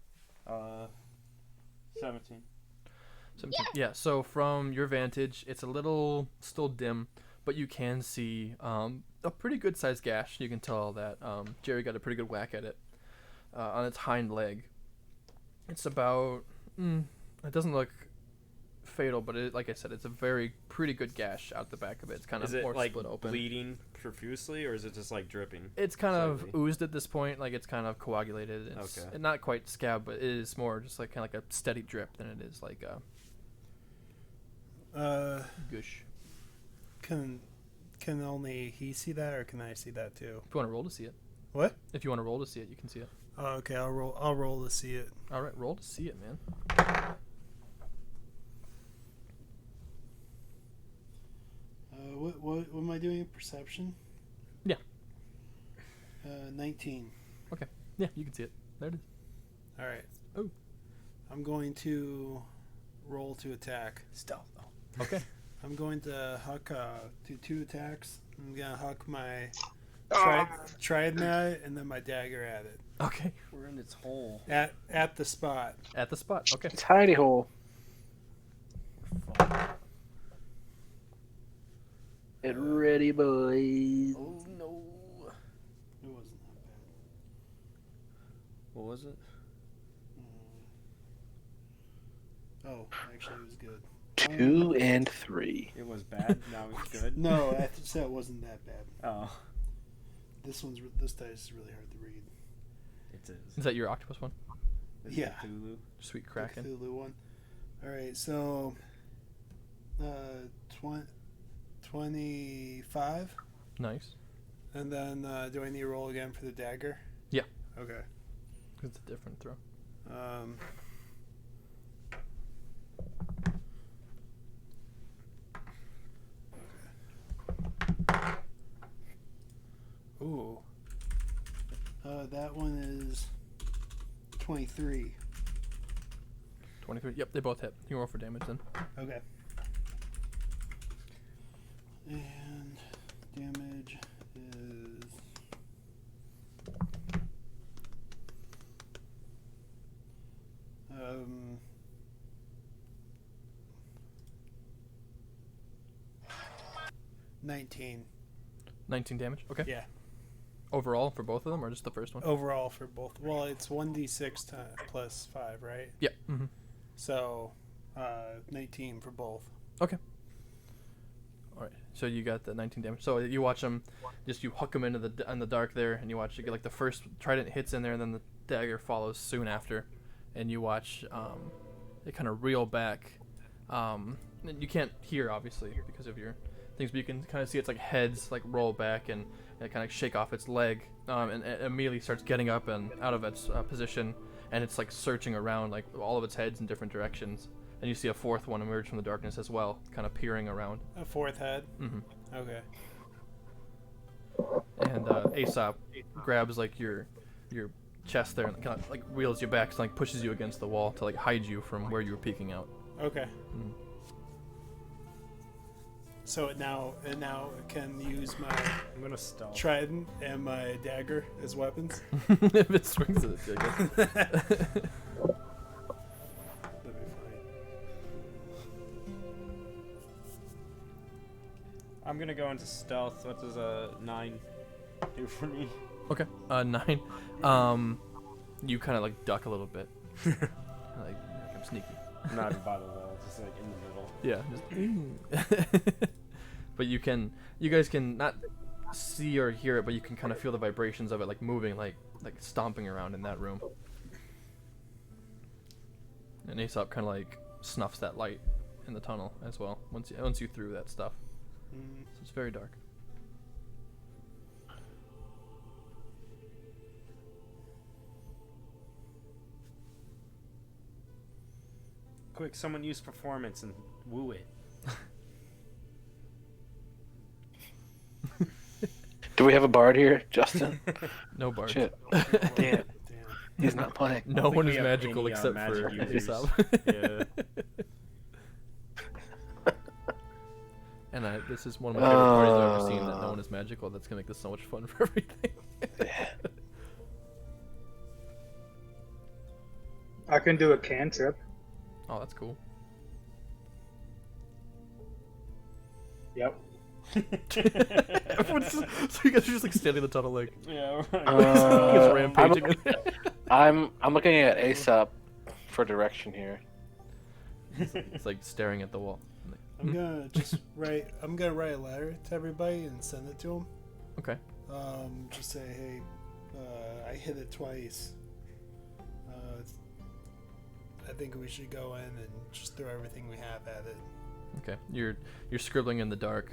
17. 17. Yeah. So from your vantage, it's a little still dim, but you can see a pretty good sized gash. You can tell that Jerry got a pretty good whack at it on its hind leg. It's about. It doesn't look fatal, but like I said, it's a pretty good gash out the back of it. It's kind of Is it more like split open. bleeding profusely, or is it just like dripping? It's kind of slightly? oozed at this point, like it's kind of coagulated. It's Okay. not quite scab, but it is more just like kind of like a steady drip than it is like a gush. Can only he see that, or can I see that too? If you want to roll to see it. What? If you want to roll to see it, you can see it. Oh, okay, I'll roll to see it. All right, roll to see it, man. What am I doing? Perception? Yeah. 19. Yeah, you can see it. There it is. All right. Oh. I'm going to roll to attack. Stealth. Okay. I'm going to huck do 2 attacks. I'm gonna huck my trident and then my dagger at it. Okay. We're in its hole. At the spot. At the spot. Okay. It's hidey hole. Get ready, boys. Oh no. It wasn't that bad. What was it? Oh, actually, it was good. 2 and 3. It was bad. Now it's good. No, I said it wasn't that bad. Oh, This dice is really hard to read. it is. Is that your octopus one? Is Yeah. it Cthulhu? Sweet The Kraken. Cthulhu one. All right, so 25, Nice. and then do I need to roll again for the dagger? Yeah. Okay. It's a different throw. Ooh. That one is 23. 23. Yep, they both hit. You can roll for damage then. Okay. And damage is 19. 19 damage. Okay. Yeah. Overall for both of them, or just the first one? Overall for both. Well, it's 1d6 plus 5, right? Yeah. Mm-hmm. So 19 for both. Okay. All right. So you got the 19 damage. So you watch them, just you hook them into the dark there, and you watch you get like the first trident hits in there, and then the dagger follows soon after, and you watch it kind of reel back. And you can't hear obviously because of your things, but you can kind of see its like heads like roll back and it kind of shake off its leg, and it immediately starts getting up and out of its position, and it's like searching around like all of its heads in different directions. And you see a fourth one emerge from the darkness as well, kind of peering around. A fourth head? Mm-hmm. Okay. And Aesop grabs like your chest there and kind of like wheels you back and like pushes you against the wall to like hide you from where you were peeking out. Okay. Mm. So it now can use my I'm gonna stop. trident and my dagger as weapons. If it swings at it, I guess. That'd be fine. I'm gonna go into stealth. What does a 9 do for me? Okay. 9. You kind of like duck a little bit. like I'm sneaky. Not in battle though, just like in the middle. Yeah. Just but you guys can not see or hear it, but you can kind of feel the vibrations of it like moving, like stomping around in that room. And Aesop kind of like snuffs that light in the tunnel as well once you threw that stuff. So it's very dark. Quick, someone use performance and woo it. Do we have a bard here, Justin? No bard. Shit. Damn. He's not playing. No one is we have magical any, except magic for users. Aesop. Yeah. And this is one of my favorite parties I've ever seen, that no one is magical. That's gonna make this so much fun for everything. I can do a cantrip. Oh, that's cool. Yep. So you guys are just like standing in the tunnel like Yeah, just Uh, rampaging in there. I'm looking at Aesop for direction here. It's like staring at the wall. Like, I'm gonna just write. I'm gonna write a letter to everybody and send it to them. okay. Just say, hey, I hit it twice. I think we should go in and just throw everything we have at it. Okay. You're scribbling in the dark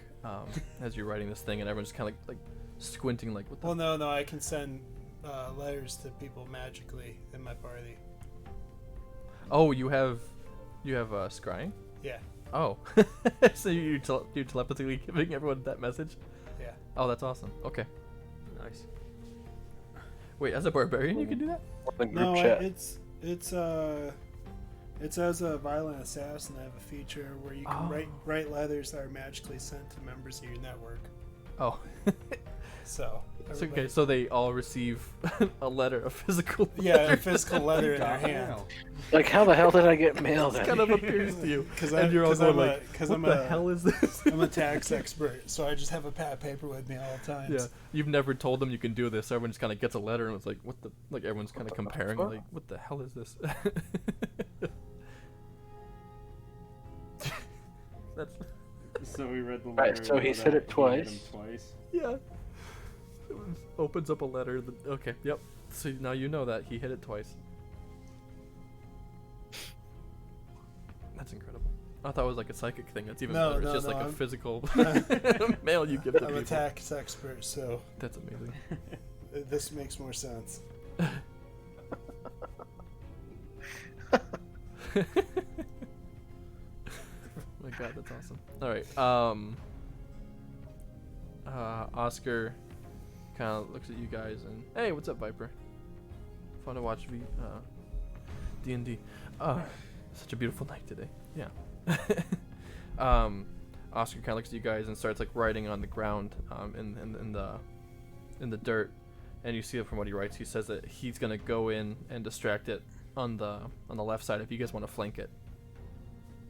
as you're writing this thing, and everyone's kind of like squinting like, what the? Well, no, I can send letters to people magically in my party. Oh, you have scrying? Yeah. Oh. So you're telepathically giving everyone that message? Yeah. Oh, that's awesome. Okay. Nice. Wait, as a barbarian you can do that? The group No, chat. it's as a violent assassin. I have a feature where you can write letters that are magically sent to members of your network. Oh. So. So, okay, so they all receive a letter, a physical Yeah, letter. a physical letter in their hand. Like, how the hell did I get mailed? It kind of appears to you. Because And you're all going like, what I'm the hell is this? I'm a tax expert, so I just have a pad of paper with me all the time. Yeah, you've never told them you can do this. So everyone just kind of gets a letter and it's like, what the? Like everyone's kind of comparing, fuck? like, what the hell is this? That's So we read the letter. Right, so he said it twice. Twice. yeah. It opens up a letter. Okay, yep. So now you know that he hit it twice. That's incredible. I thought it was like a psychic thing. That's even No, better. It's no, just no, like a I'm- physical mail you give to I'm people. a tax expert, so That's amazing. this makes more sense. Oh my god, that's awesome. Alright, Oscar kind of looks at you guys and, hey, what's up, Viper? Fun to watch D&D. Such a beautiful night today. Yeah. Oscar kind of looks at you guys and starts like writing on the ground, in the dirt, and you see it from what he writes. He says that he's gonna go in and distract it on the left side if you guys want to flank it.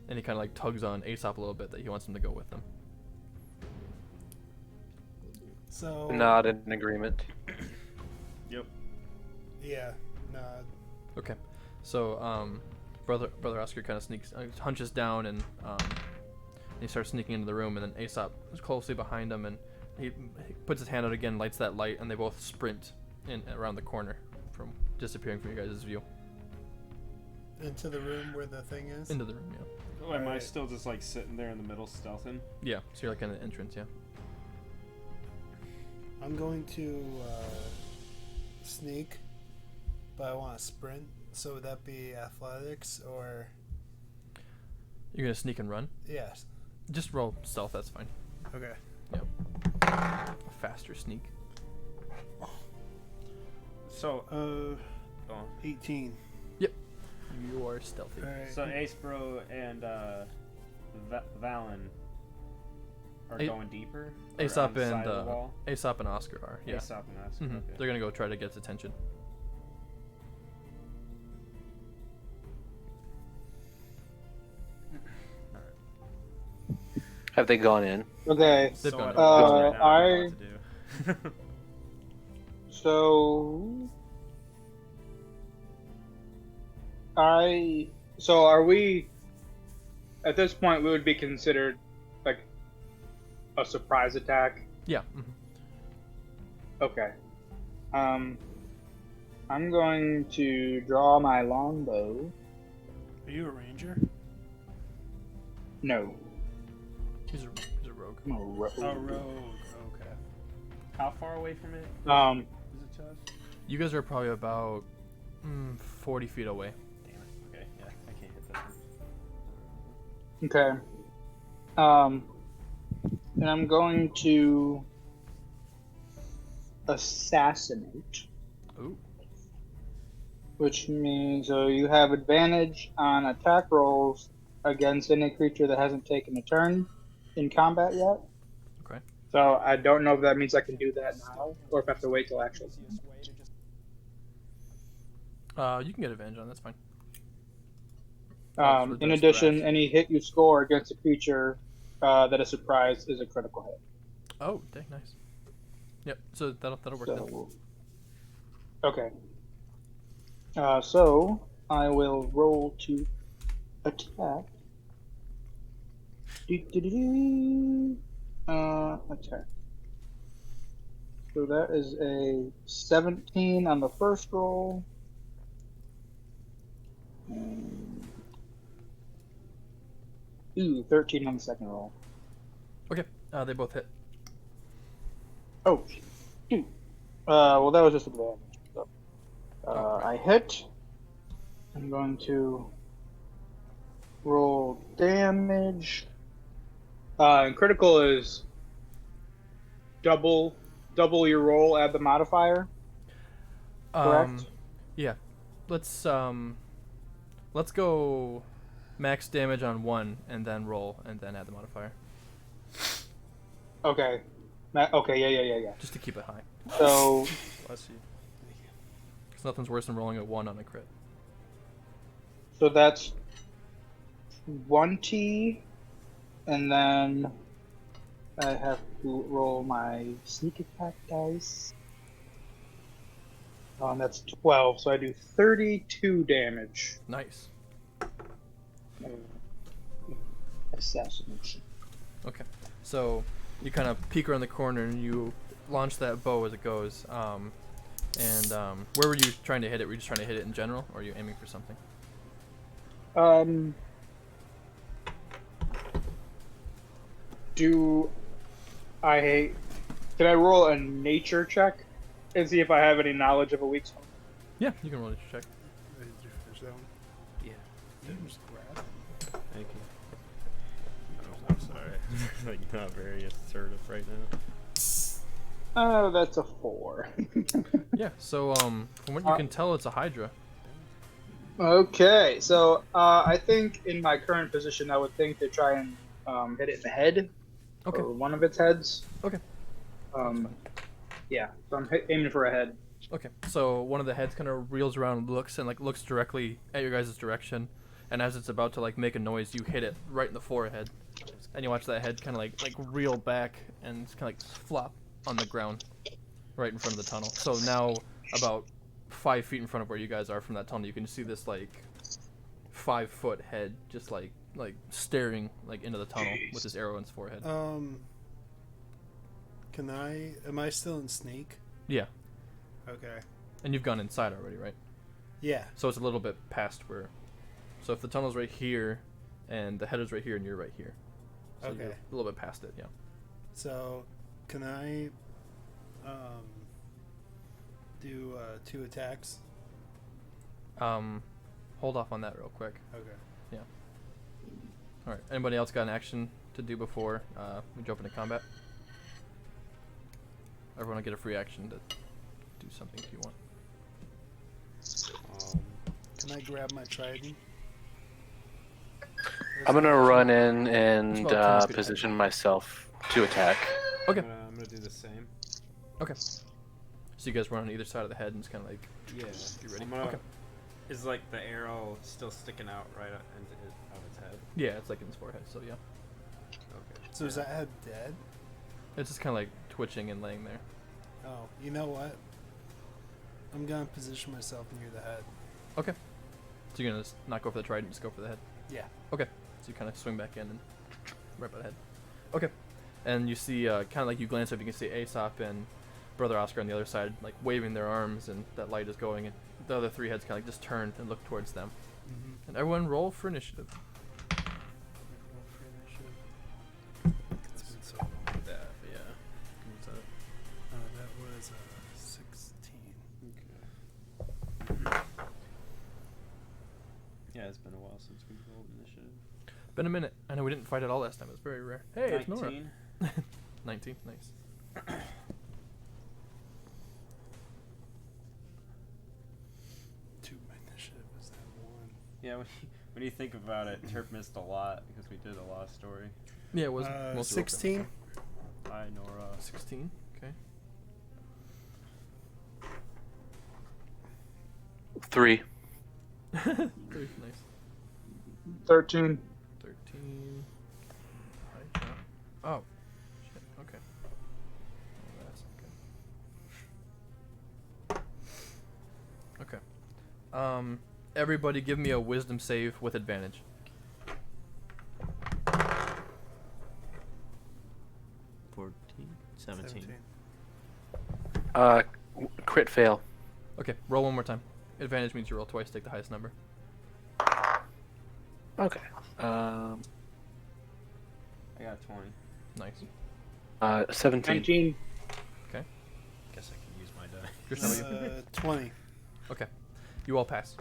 And he kind of like tugs on Aesop a little bit that he wants him to go with them. So Not in agreement. Yep. yeah, nod. Okay, so brother Oscar kind of hunches down and he starts sneaking into the room, and then Aesop is closely behind him, and he puts his hand out again, lights that light, and they both sprint in around the corner, from disappearing from your guys' view. Into the room where the thing is. Into the room, yeah. Oh, am I Alright. still just like sitting there in the middle stealthing? Yeah, so you're like in the entrance, yeah. I'm going to sneak, but I want to sprint. So would that be athletics or? You're gonna sneak and run? Yes. Just roll stealth, that's fine. Okay. A faster sneak. So, Uh, 18. You are stealthy. All right. So Ace Bro and Valen are A- going deeper? Or Aesop on the side and of the wall? Aesop and Oscar are, yeah. Aesop and Oscar, Mhm. okay. They're gonna go try to get its attention. Have they gone in? Okay. They've so gone I in. don't know Uh, right now I- what to do. So are we at this point we would be considered like a surprise attack? Yeah. Okay. I'm going to draw my longbow. Are you a ranger? No. He's a rogue. I'm a rogue. Oh, rogue. Okay. How far away from it Um, is it to us? You guys are probably about 40 feet away. Damn it. Okay, yeah, I can't hit that one. okay. And I'm going to assassinate, Ooh. which means you have advantage on attack rolls against any creature that hasn't taken a turn in combat yet. Okay. So I don't know if that means I can do that now, or if I have to wait till actual. You can get advantage on, that's fine. In addition, any hit you score against a creature that is surprised is a critical hit. Oh, dang, nice. Yep, so that'll work then. So, okay. So I will roll to attack. Attack. So that is a 17 on the first roll. Ooh, 13 on the second roll. Okay, they both hit. Oh, shoot. Well, that was just advantage. So, I hit. I'm going to roll damage. And critical is double your roll, add the modifier. Correct. Yeah. Let's go max damage on 1 and then roll and then add the modifier. Okay. Okay. Yeah. Just to keep it high. So Bless you. Because nothing's worse than rolling a 1 on a crit. So that's 20, and then I have to roll my sneak attack dice. That's 12, so I do 32 damage. Nice. Assassination. Okay. So you kind of peek around the corner and you launch that bow as it goes. Where were you trying to hit it? Were you just trying to hit it in general, or are you aiming for something? Can I roll a nature check and see if I have any knowledge of a weak spot? Yeah, you can roll a check. Yeah. Just grab. Thank you. Oh, I'm sorry. Like, not very assertive right now. Oh, that's a 4. Yeah. So from what you can tell, it's a Hydra. Okay, so I think in my current position, I would think to try and hit it in the head. Okay. Or one of its heads. Okay. Yeah. So I'm aiming for a head. Okay. So one of the heads kind of reels around, looks directly at your guys' direction, and as it's about to like make a noise, you hit it right in the forehead, and you watch that head kind of like reel back and kind of like flop on the ground, right in front of the tunnel. So now about 5 feet in front of where you guys are from that tunnel, you can see this like 5-foot head just like staring like into the tunnel with his arrow in his forehead. Am I still in sneak? Yeah. Okay. And you've gone inside already, right? Yeah. So it's a little bit past where. So if the tunnel's right here, and the head is right here, and you're right here. So Okay. you're a little bit past it, yeah. So, can I do 2 attacks? Hold off on that real quick. Okay. Yeah. All right. Anybody else got an action to do before we jump into combat? Everyone will get a free action to do something if you want. Can I grab my trident? I'm gonna run in and It's about 10 feet position myself to attack. Okay. I'm gonna do the same. Okay. So you guys run on either side of the head and it's kind of like Yeah. you ready? I'm gonna, Okay. Is like the arrow still sticking out right out of its head? Yeah, it's like in his forehead. So yeah, Okay. So is that head dead? it's just kind of like twitching and laying there. Oh, you know what? I'm gonna position myself near the head. Okay. So you're gonna just not go for the trident, just go for the head. Yeah. Okay. So you kind of swing back in and right by the head. Okay. And you see, kind of like you glance up, you can see Aesop and Brother Oscar on the other side, like waving their arms, and that light is going, and the other 3 heads kind of like just turn and look towards them. Mm-hmm. And everyone roll for initiative. It's been so long. Yeah. That was 16. Yeah, it's been a while since we rolled initiative. Been a minute. I know we didn't fight it all last time. It's very rare. Hey, it's Nora. 19. 19. Nice. 2 my initiative is that 1. Yeah, when you think about it, Terp missed a lot because we did a lot of story. Yeah, it was mostly roll 16. Hi, Nora. 16. Okay. 3. 3. Nice. 13. 13. Right, oh. Shit. Okay. Oh, that's okay. Okay. Everybody give me a wisdom save with advantage. 14, 17. Crit fail. Okay, roll one more time. Advantage means you roll twice, take the highest number. Okay. I got 20. Nice. 17. 19. Guess I can use my die. Chris, how about you? 20. Okay, you all pass.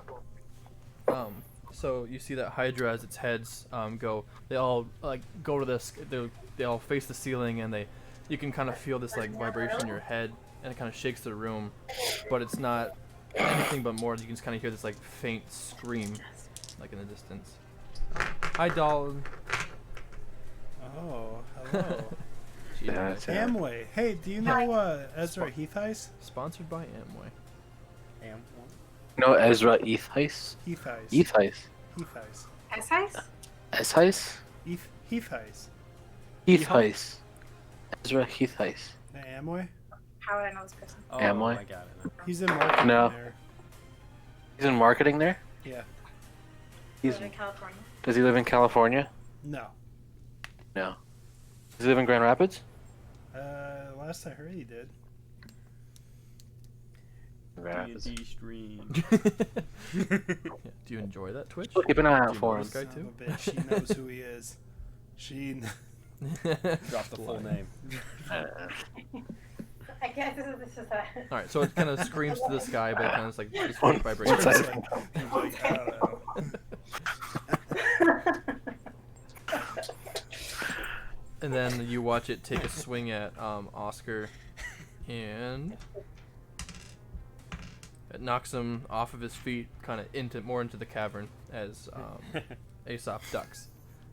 So you see that Hydra as its heads go. They all like go to this. They all face the ceiling, and you can kind of feel this like vibration in your head, and it kind of shakes the room, but it's not anything but more. You can just kind of hear this like faint scream, like in the distance. Hi, doll. Oh, hello. Yeah, that's it. Amway. Hey, do you know Ezra Heathice? Sponsored by Amway. No, Ezra Heathice? Heathice. Heathice. Heathice. S-Ice? Heathice? Heathice. Heathice. Ezra Heathice. Amway? How would I know this person? Oh, Am I? I got it. He's in marketing No. there. He's in marketing there? Yeah. He's, Live in California. does he live in California? No. No. Does he live in Grand Rapids? Last I heard he did. Grand Rapids. D&D stream. Yeah. Do you enjoy that Twitch? Keep an eye Do out you for know him. this guy Son too? of a bitch, she knows who he is. She. Drop the full name. I guess this is that. All right, so it kind of screams to the sky, but it kind of like this One- faint vibration. one side. He's like, I don't know. And then you watch it take a swing at Oscar, and it knocks him off of his feet, kind of more into the cavern as Aesop ducks.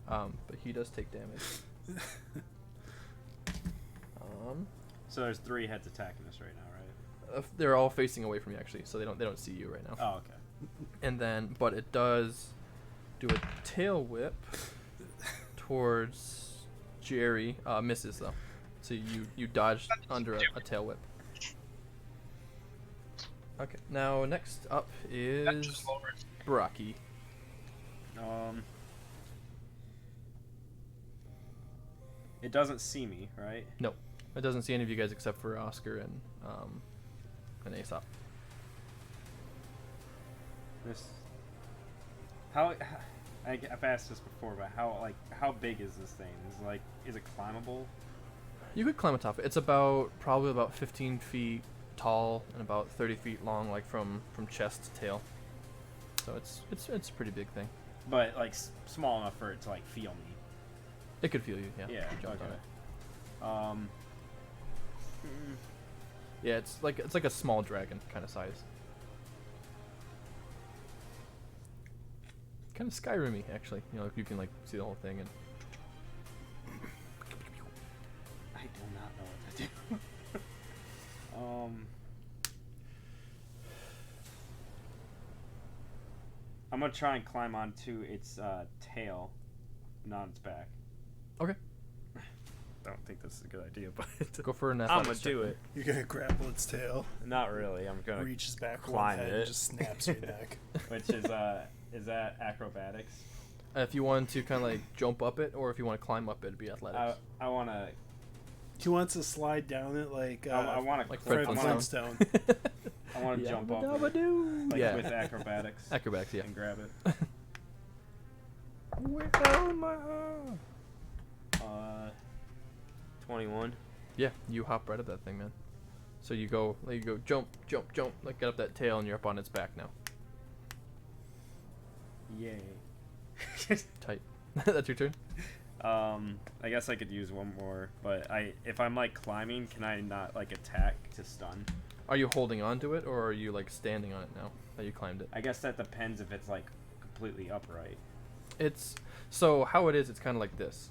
but he does take damage. So there's 3 heads attacking us right now, right? They're all facing away from you actually, so they don't see you right now. Oh, okay. And then, but it does do a tail whip towards Jerry. Misses though, so you dodged under a tail whip. Okay, now next up is Baraki. It doesn't see me, right? No, it doesn't see any of you guys except for Oscar and Aesop. This. I've asked this before, but how big is this thing? Is it climbable? You could climb atop it. It's probably about 15 feet tall and about 30 feet long, like from chest to tail. So it's a pretty big thing. But like small enough for it to like feel me. It could feel you, yeah. Yeah. If you jumped Okay. on it. Yeah, it's like a small dragon kind of size. Kind of Skyrim-y, actually. You know, you can like see the whole thing and. I do not know what to do. I'm gonna try and climb onto its tail, not its back. Okay. I don't think this is a good idea, but Go for an I'm athletics gonna do check. it. You're gonna grapple its tail, Not really. I'm gonna reaches back one climb head, it. and just snaps your neck. Which is that acrobatics? If you want to kind of like jump up it, or if you want to climb up it, it'd be athletics. I wanna. He wants to slide down it like I wanna. like Fred Fred Flintstone. I wanna jump up it, Yabba-dabba-doo. like Yeah. with acrobatics. Acrobatics, yeah. And grab it. Where my 21. Yeah, you hop right up that thing, man. So you go jump, like get up that tail, and you're up on its back now. Yay. Tight. That's your turn. I guess I could use one more, but if I'm like climbing, can I not like attack to stun? Are you holding on to it, or are you like standing on it now that you climbed it? I guess that depends if it's like completely upright. It's so how it is. It's kind of like this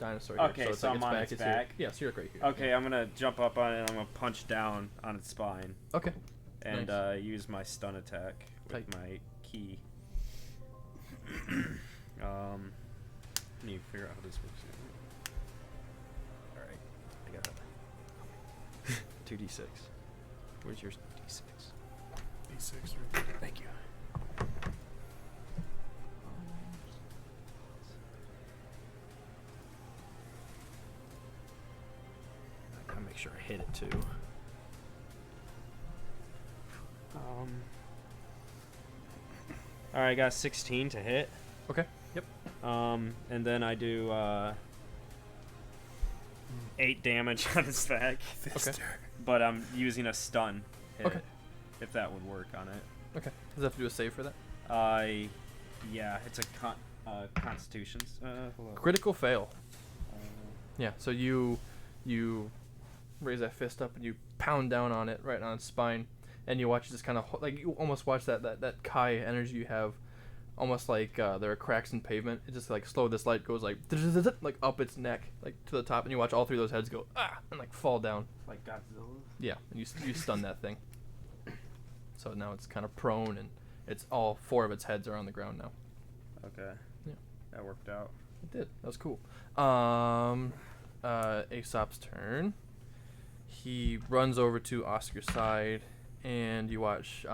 dinosaur. Here. Okay, so, it's so like I'm on its here. back? Yeah, so you're like right here. Okay, I'm gonna jump up on it and I'm gonna punch down on its spine Okay. and Nice. use my stun attack with Tight. my key. Need to figure out how this works. Alright, I got it. 2d6. Where's your d6? D6 right there. Thank you. I gotta make sure I hit it too. Alright, I got 16 to hit. Okay. Yep. And then I do 8 damage on its back. Fister. But I'm using a stun hit. Okay. If that would work on it. Okay. Does it have to do a save for that? Yeah, it's a Constitution's. Hello. Critical fail. Yeah. So you raise that fist up and you pound down on it right on its spine, and you watch this kind of like you almost watch that Kai energy you have, almost like there are cracks in pavement. It just like slow. This light goes like up its neck, like to the top, and you watch all 3 of those heads go and like fall down. Like Godzilla. Yeah, and you stun that thing. So now it's kind of prone, and it's all 4 of its heads are on the ground now. Okay. Yeah. That worked out. It did. That was cool. Aesop's turn. He runs over to Oscar's side, and you watch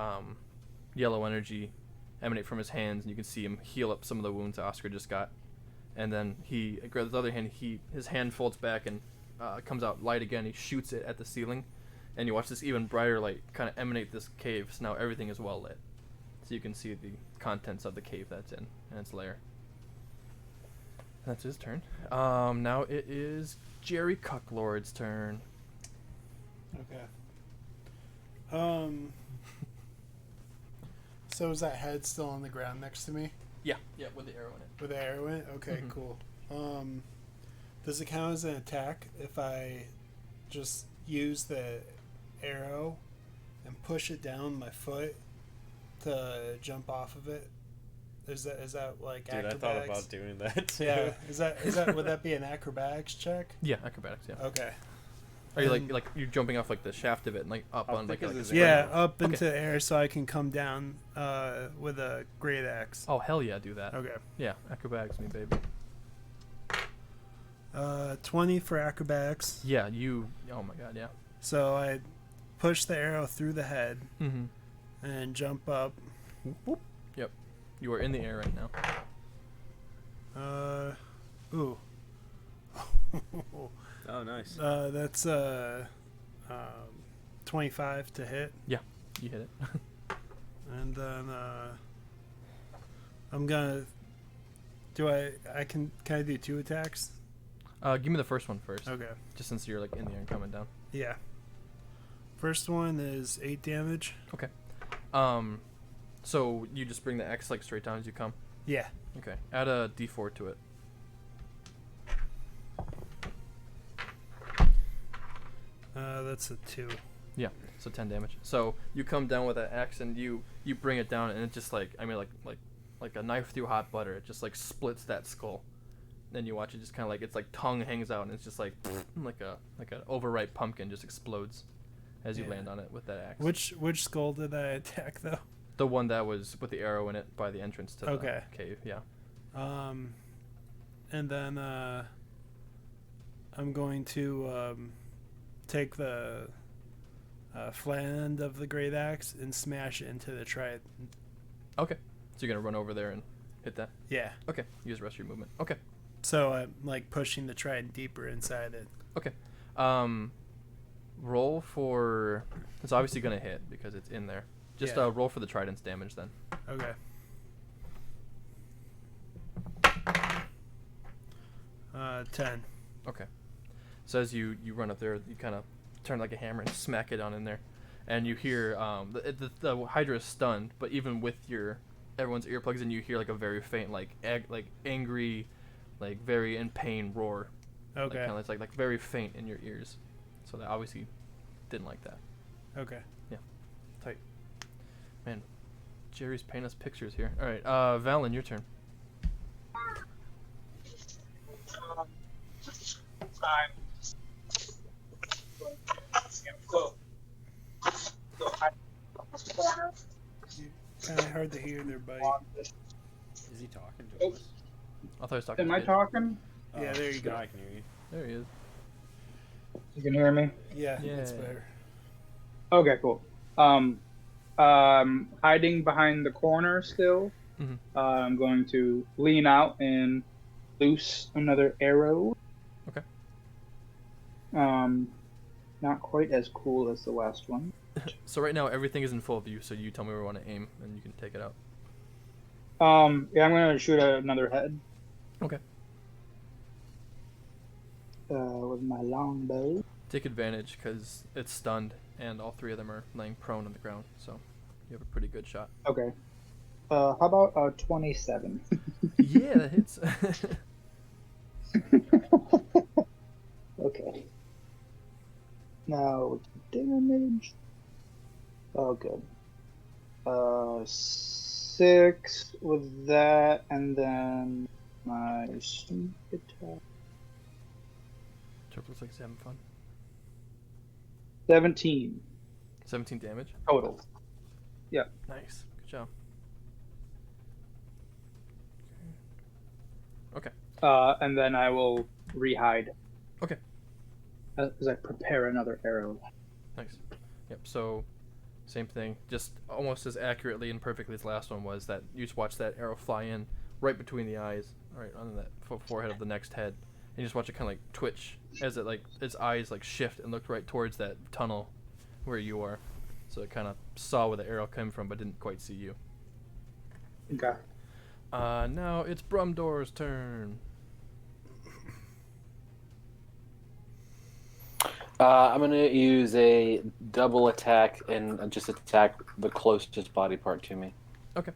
yellow energy emanate from his hands, and you can see him heal up some of the wounds that Oscar just got. And then he grabs his other hand. His hand folds back and comes out light again. He shoots it at the ceiling, and you watch this even brighter light kind of emanate this cave. So now everything is well lit, so you can see the contents of the cave that's in and its lair. That's his turn. Now it is Jerry Cucklord's turn. Okay. So is that head still on the ground next to me? Yeah, with the arrow in it. With the arrow in it? Okay, Mhm. cool. Does it count as an attack if I just use the arrow and push it down my foot to jump off of it Is that like Dude, I acrobatics? thought about doing that too. Yeah. Is that would that be an acrobatics check? Yeah, acrobatics. Yeah. Okay. Are you like you're jumping off like the shaft of it and like up on like a spring? Yeah, up Okay. into the air so I can come down with a great axe. Oh hell yeah, do that. Okay. Yeah, acrobatics me baby. 20 for acrobatics. Yeah, you. Oh my god, yeah. So I push the arrow through the head Mm-hmm. and jump up. Yep. You are in the air right now. Ooh. Oh, nice. That's 25 to hit, You hit it. and then I'm gonna. Can I do 2 attacks? Give me the first one first. Okay. Just since you're like in the air and coming down. Yeah. First one is 8 damage. So you just bring the X like straight down as you come. Yeah. Okay. Add a D4 to it. That's a 2. Yeah. So 10 damage. So you come down with that axe and you bring it down and it just like like a knife through hot butter. It just like splits that skull. Then you watch it just kind of like its like tongue hangs out and it's just like like an overripe pumpkin just explodes as you land on it with that axe. Which skull did I attack though? The one that was with the arrow in it by the entrance to the cave. Yeah. And then I'm going to take the flat end of the great axe and smash it into the trident. Okay. So you're gonna run over there and hit that. Yeah. Okay. Use the rest of your movement. Okay. So I'm like pushing the trident deeper inside it. Okay. Roll for. It's obviously gonna hit because it's in there. Just roll for the trident's damage then. Okay. 10. Okay. So as you run up there, you kind of turn like a hammer and smack it on in there, and you hear the Hydra is stunned, but even with everyone's earplugs in, you hear like a very faint like angry, like very in pain roar. Okay. It's like very faint in your ears, so they obviously didn't like that. Okay. Yeah. Tight. Man, Jerry's painting us pictures here. All right, Valen, your turn. Kind of hard to hear there, buddy. Is he talking to us? I thought he was talking. Am to I Kid. talking? Yeah, there you go. I can hear you. There he is. You can hear me? Yeah, Yeah. that's better. Okay, cool. Hiding behind the corner still. Mhm. I'm going to lean out and loose another arrow. Okay. Not quite as cool as the last one. So right now everything is in full view, so you tell me where we want to aim, and you can take it out. Yeah, I'm gonna shoot at another head. Okay. With my longbow. Take advantage because it's stunned, and all 3 of them are laying prone on the ground, so you have a pretty good shot. Okay. How about 27? Yeah, that hits. Okay. Now damage. Oh, good. 6 with that, and then my sneak attack. Turp looks like he's having fun. 17 17 damage. total. Nice. Good job. Okay. And then I will rehide. Okay. As I prepare another arrow. Nice. Yep. So, same thing. Just almost as accurately and perfectly as the last one was that you just watch that arrow fly in right between the eyes, right on that forehead of the next head, and you just watch it kind of like twitch as it like its eyes like shift and looked right towards that tunnel where you are. So it kind of saw where the arrow came from, but didn't quite see you. Okay. Now it's Brumdor's turn. I'm gonna use a double attack and just attack the closest body part to me. Okay.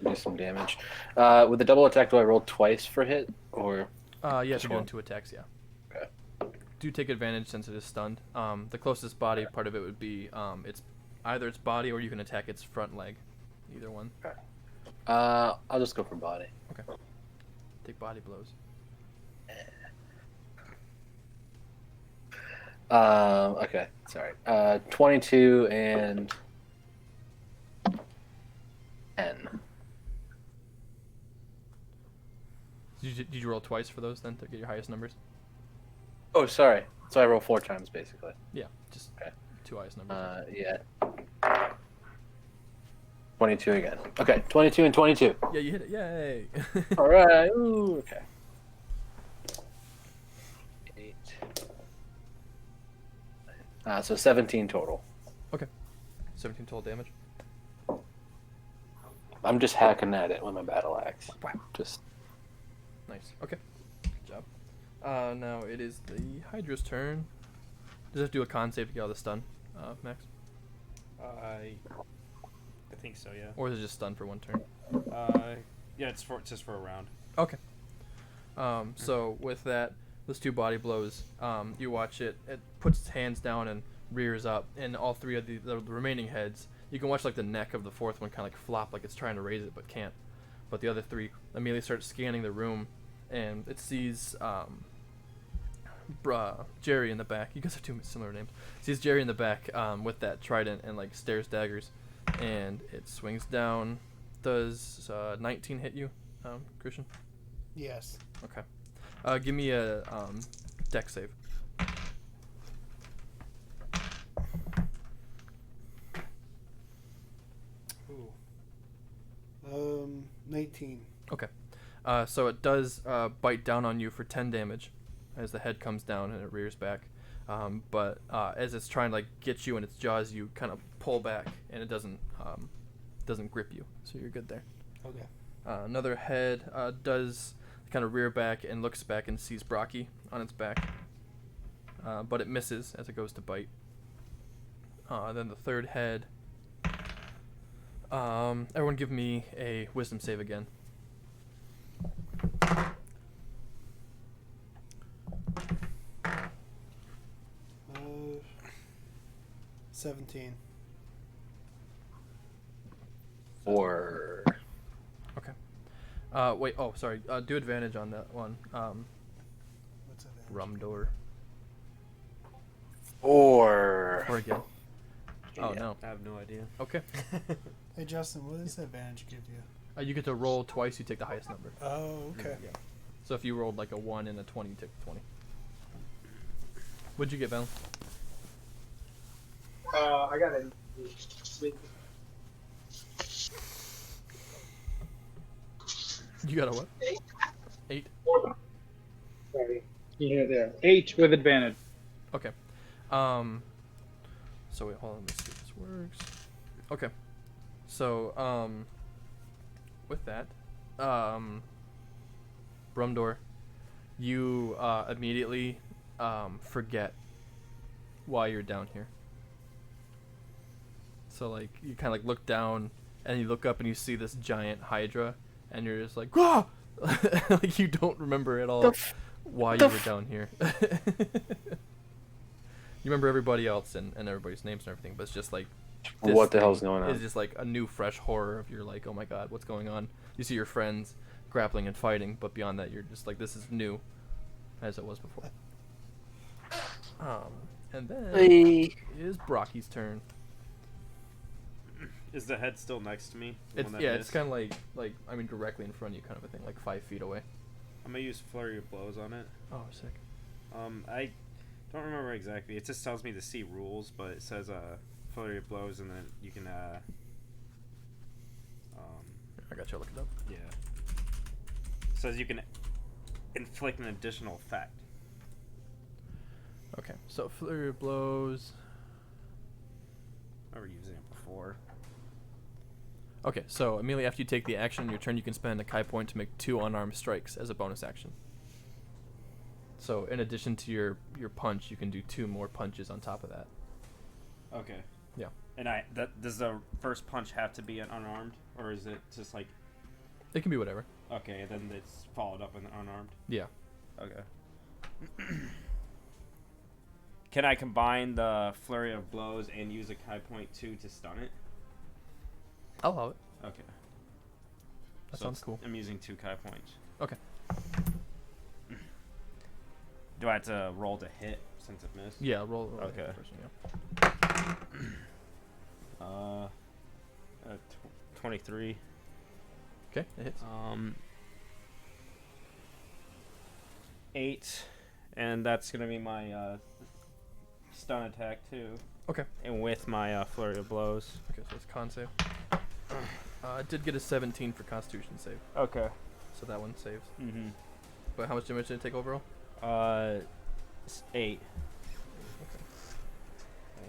Do some damage. With the double attack, do I roll twice for hit, or? Yeah, Just if you're doing one? 2 attacks, yeah. Okay. Do take advantage since it is stunned. The closest body part of it would be it's either its body or you can attack its front leg. Either one. Okay. I'll just go for body. Take body blows. Okay, sorry. 22 and 10. Did you roll twice for those then to get your highest numbers? Oh, sorry. So I roll 4 times basically. Yeah, just Okay. 2 highest numbers. Yeah. 22 again. Okay, 22 and 22. Yeah, you hit it. Yay! All right. Ooh, okay. 8. So 17 total. 17 total damage. I'm just hacking at it with my battle axe. Wow. Just Nice. Okay. Good job. Now it is the Hydra's turn. Does it have to do a con save to get out of the stun, Max? I think so, yeah. Or is it just stun for 1 turn? Yeah, it's just for a round. Okay. So with that, those 2 body blows, you watch it. It puts its hands down and rears up, and all 3 of the remaining heads. You can watch like the neck of the 4th one kind of like flop, like it's trying to raise it but can't. But the other 3 immediately start scanning the room, and it sees Jerry in the back. You guys have 2 similar names. It sees Jerry in the back with that trident and like stares daggers, and it swings down. Does 19 hit you, Christian? Yes. Okay. Give me a deck save. Ooh. 19. Okay. So it does bite down on you for 10 damage as the head comes down and it rears back. But as it's trying to like get you in its jaws, you kind of pull back and it doesn't grip you. So you're good there. Okay. Another head does kind of rear back and looks back and sees Brocky on its back. But it misses as it goes to bite. Then the third head. Everyone give me a wisdom save again. 17. 4. Okay. Wait. Oh, sorry. Do advantage on that one. What's that? Rumdor. 4. Or again. Oh Yeah. no. I have no idea. Okay. Hey Justin, what does advantage give you? You get to roll twice. You take the highest number. Oh, okay. Yeah. So if you rolled like a 1 and a 20, you take the 20. What'd you get, Val? I got it. You got a what? 8. Sorry. Yeah, there. 8 with advantage. Okay. So wait, hold on. Let's see if this works. Okay. So with that, Brumdor, you immediately forget why you're down here. So like you kind of like look down and you look up and you see this giant Hydra and you're just like, ah! Like you don't remember at all why you were down here. You remember everybody else and everybody's names and everything, but it's just like What the hell's going on? It's just like a new fresh horror of you're like, oh my god, what's going on? You see your friends grappling and fighting, but beyond that you're just like, this is new as it was before. And then is Brocky's turn. Is the head still next to me? It's it's kind of like I mean directly in front of you kind of a thing, like 5 feet away. I'm gonna use flurry of blows on it. Oh, sick. I don't remember exactly. It just tells me to see rules, but it says flurry of blows, and then you can I got you. Look it up. yeah. It says you can inflict an additional effect. Okay, so flurry of blows. I remember using it before. Okay, so immediately after you take the action in your turn, you can spend a Kai point to make 2 unarmed strikes as a bonus action. So in addition to your punch, you can do 2 more punches on top of that. Okay. Yeah. And does the first punch have to be an unarmed, or is it just like? It can be whatever. Okay, then it's followed up with an unarmed. Yeah. Okay. Can I combine the flurry of blows and use a Kai point 2 to stun it? I'll allow it. Okay. That So sounds cool. I'm using 2 Kai points. Okay. Do I have to roll to hit since it missed? Yeah, roll. Okay. Person, yeah. 23. Okay, it hits. 8, and that's gonna be my stun attack too. Okay. And with my flurry of blows. Okay, so it's con save. I did get a 17 for Constitution save, Okay. so that one saves. Mm-hmm. But how much damage did it take overall? 8.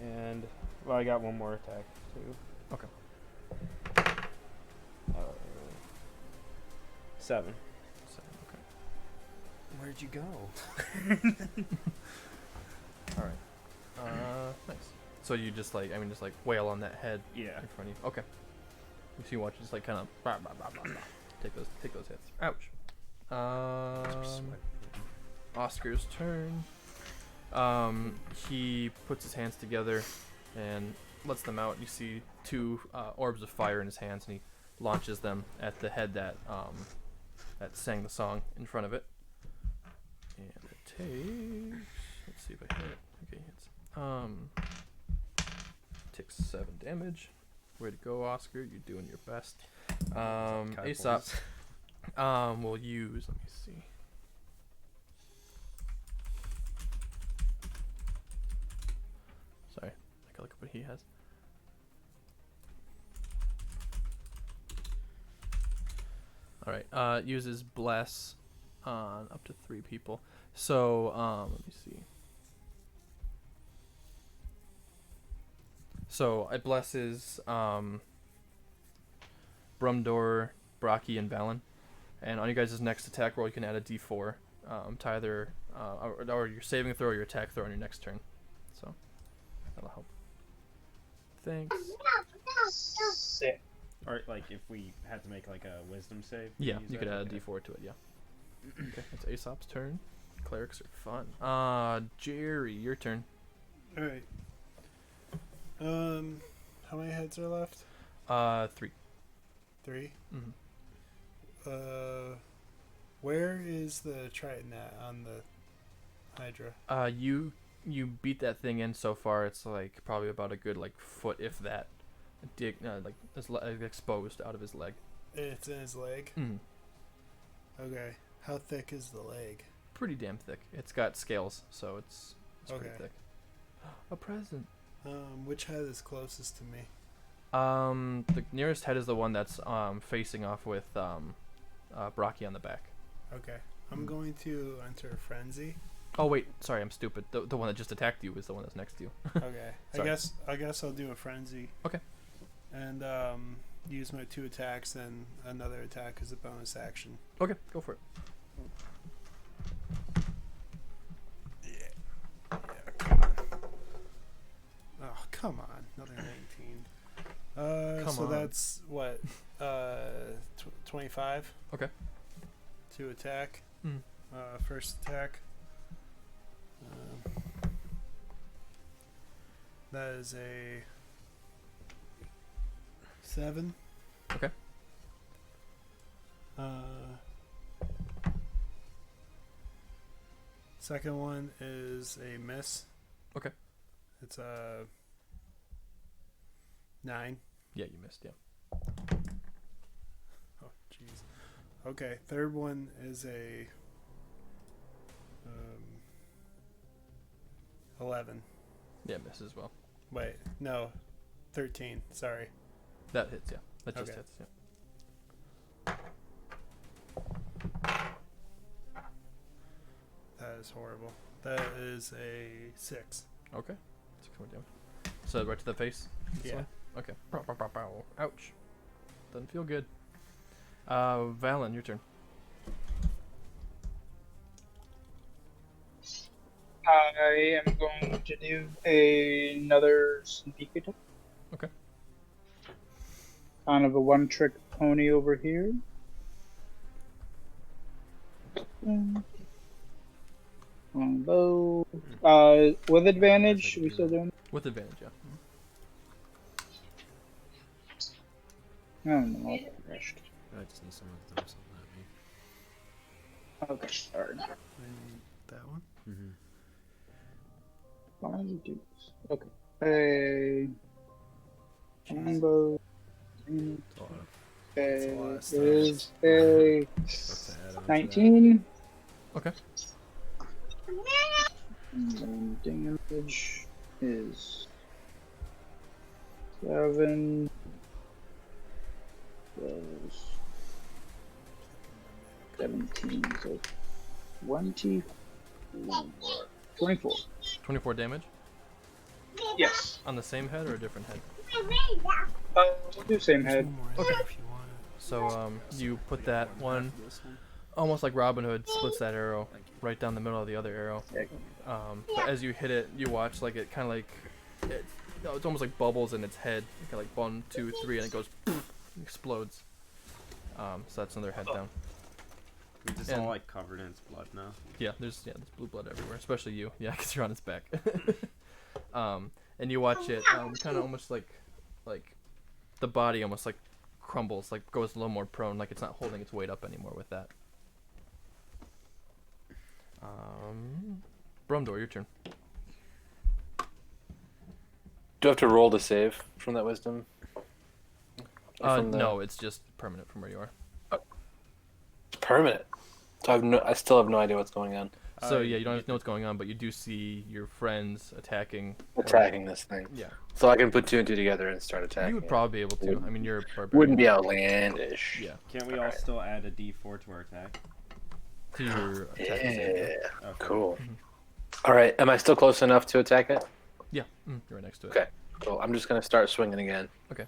And well, I got one more attack too. Okay. 7. 7. Okay. Where'd you go? All right. Nice. So you just like, wail on that head Yeah. in front of you. Okay. You see, watch just like kind of take those hits. Ouch. Oscar's turn. He puts his hands together and lets them out. You see 2 orbs of fire in his hands, and he launches them at the head that sang the song in front of it. And it takes. Let's see if I hit it. Okay, it hits. Takes 7 damage. Way to go, Oscar. You're doing your best. Aesop. We'll use. Let me see. Sorry, I gotta look up what he has. Alright, uses Bless on up to 3 people. So, let me see. So, it blesses Brumdor, Braki, and Valen. And on you guys' next attack roll, you can add a d4 to either, or your saving throw or your attack throw on your next turn. So, that'll help. Thanks. Sick. Or like if we had to make like a wisdom save. Yeah, use you could that? add a Okay. d4 to it, yeah. Okay, it's Aesop's turn. Clerics are fun. Jerry, your turn. All right. How many heads are left? 3. 3. Mm-hmm. Where is the Triton at on the Hydra? You beat that thing in so far. It's like probably about a good like foot, if that, like exposed out of his leg. It's in his leg. Mm. Okay. How thick is the leg? Pretty damn thick. It's got scales, so it's pretty Okay. thick. A present. Which head is closest to me? The nearest head is the one that's facing off with Braki on the back. Okay. I'm going to enter a frenzy. Oh wait, sorry, I'm stupid. The one that just attacked you is the one that's next to you. Okay. Sorry. I guess I'll do a frenzy. Okay. And use my 2 attacks and another attack as a bonus action. Okay, go for it. Yeah, come on. Oh, come on. Another 19. Come so on. that's what? 25? Okay. To attack. Mm. First attack. That is a 7. Okay. Second one is a miss. Okay. It's a 9. Yeah, you missed. Yeah. Oh, jeez. Okay. Third one is a 11. Yeah, miss as well. Wait, no, 13. Sorry. That hits. Yeah. That just Okay. hits. Yeah. That is horrible. That is a 6. Okay. 6 more damage. So right to the face. This Yeah. one? Okay. Pow, pow, pow, pow. Ouch. Doesn't feel good. Valen, your turn. I am going to do another sneak attack. Okay. Kind of a one-trick pony over here. Longbow. With advantage. We still doing? With advantage, yeah. I don't know. I rushed. I just need someone to throw something at me. Okay, sorry. That one. Mm-hmm. Why do you do this? Okay. Hey. Combo. That's a lot of stuff. Is a Let's add on to that. 19. Okay. And then damage is 7. Plus 17. So 24. 24 damage Yes. on the same head or a different head? We'll do same There's head. one more in there if you want it. So you put that one, almost like Robin Hood splits that arrow right down the middle of the other arrow. But as you hit it, you watch like it kind of like it's almost like bubbles in its head. Kind of like 1, 2, 3, and it goes explodes. So that's another head down. It's just And- all like covered in its blood now. Yeah, there's blue blood everywhere, especially you. Yeah, because you're on its back. And you watch it kind of almost like the body almost like crumbles, like goes a little more prone, like it's not holding its weight up anymore with that. Brumdor, your turn. Do I have to roll to save from that wisdom? Or from the- No, it's just permanent from where you are. It's permanent. So I still have no idea what's going on. So yeah, you don't know what's going on, but you do see your friends attacking. Attacking this thing. Yeah, So I can put 2 and 2 together and start attacking. you would it. probably be able to. I mean, you're a barbarian. Wouldn't be outlandish. Yeah, Can't we all still add a D4 to our attack? to your attack. Yeah. save. Okay. Cool. All right. Am I still close enough to attack it? Yeah, you're right next to it. Okay. Cool. I'm just gonna start swinging again. Okay.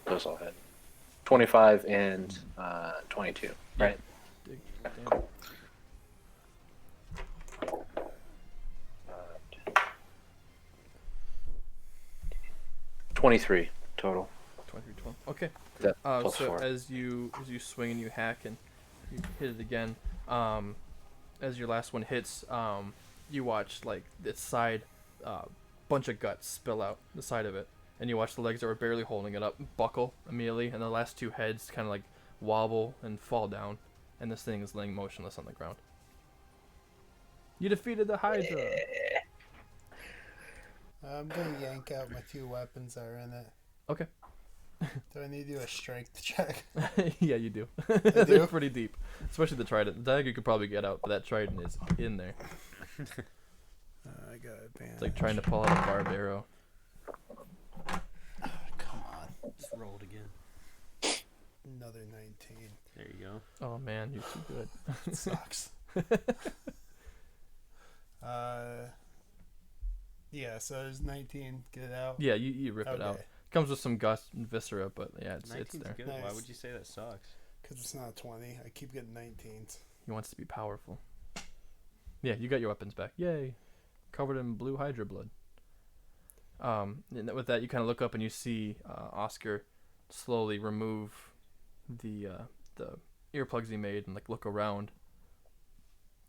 Those all hit. 25 and 22. Right. Dig down. 23 total. 23, 12. Okay. That plus So 4. as you swing and you hack and you hit it again, as your last one hits, you watch like its side, bunch of guts spill out the side of it, and you watch the legs that were barely holding it up buckle immediately, and the last 2 heads kind of like wobble and fall down, and this thing is laying motionless on the ground. You defeated the Hydra. I'm gonna yank out my 2 weapons that are in it. Okay. Do I need to do a strength check? Yeah, you do. do? They're pretty deep, especially the trident. The dagger you could probably get out, but that trident is in there. I got advantage. It's like trying to pull out a barbed arrow. Come on. Just rolled again. Another 19. There you go. Oh man, you're too good. It sucks. Yeah, so there's 19. Get it out. Yeah, you rip it out. Okay. Comes with some gust and viscera, but yeah, it's 19's there. good. Why Nice. would you say that sucks? Because it's not a 20. I keep getting 19s. He wants to be powerful. Yeah, you got your weapons back. Yay. Covered in blue Hydra blood. And with that, you kind of look up and you see Oscar slowly remove the earplugs he made and like look around.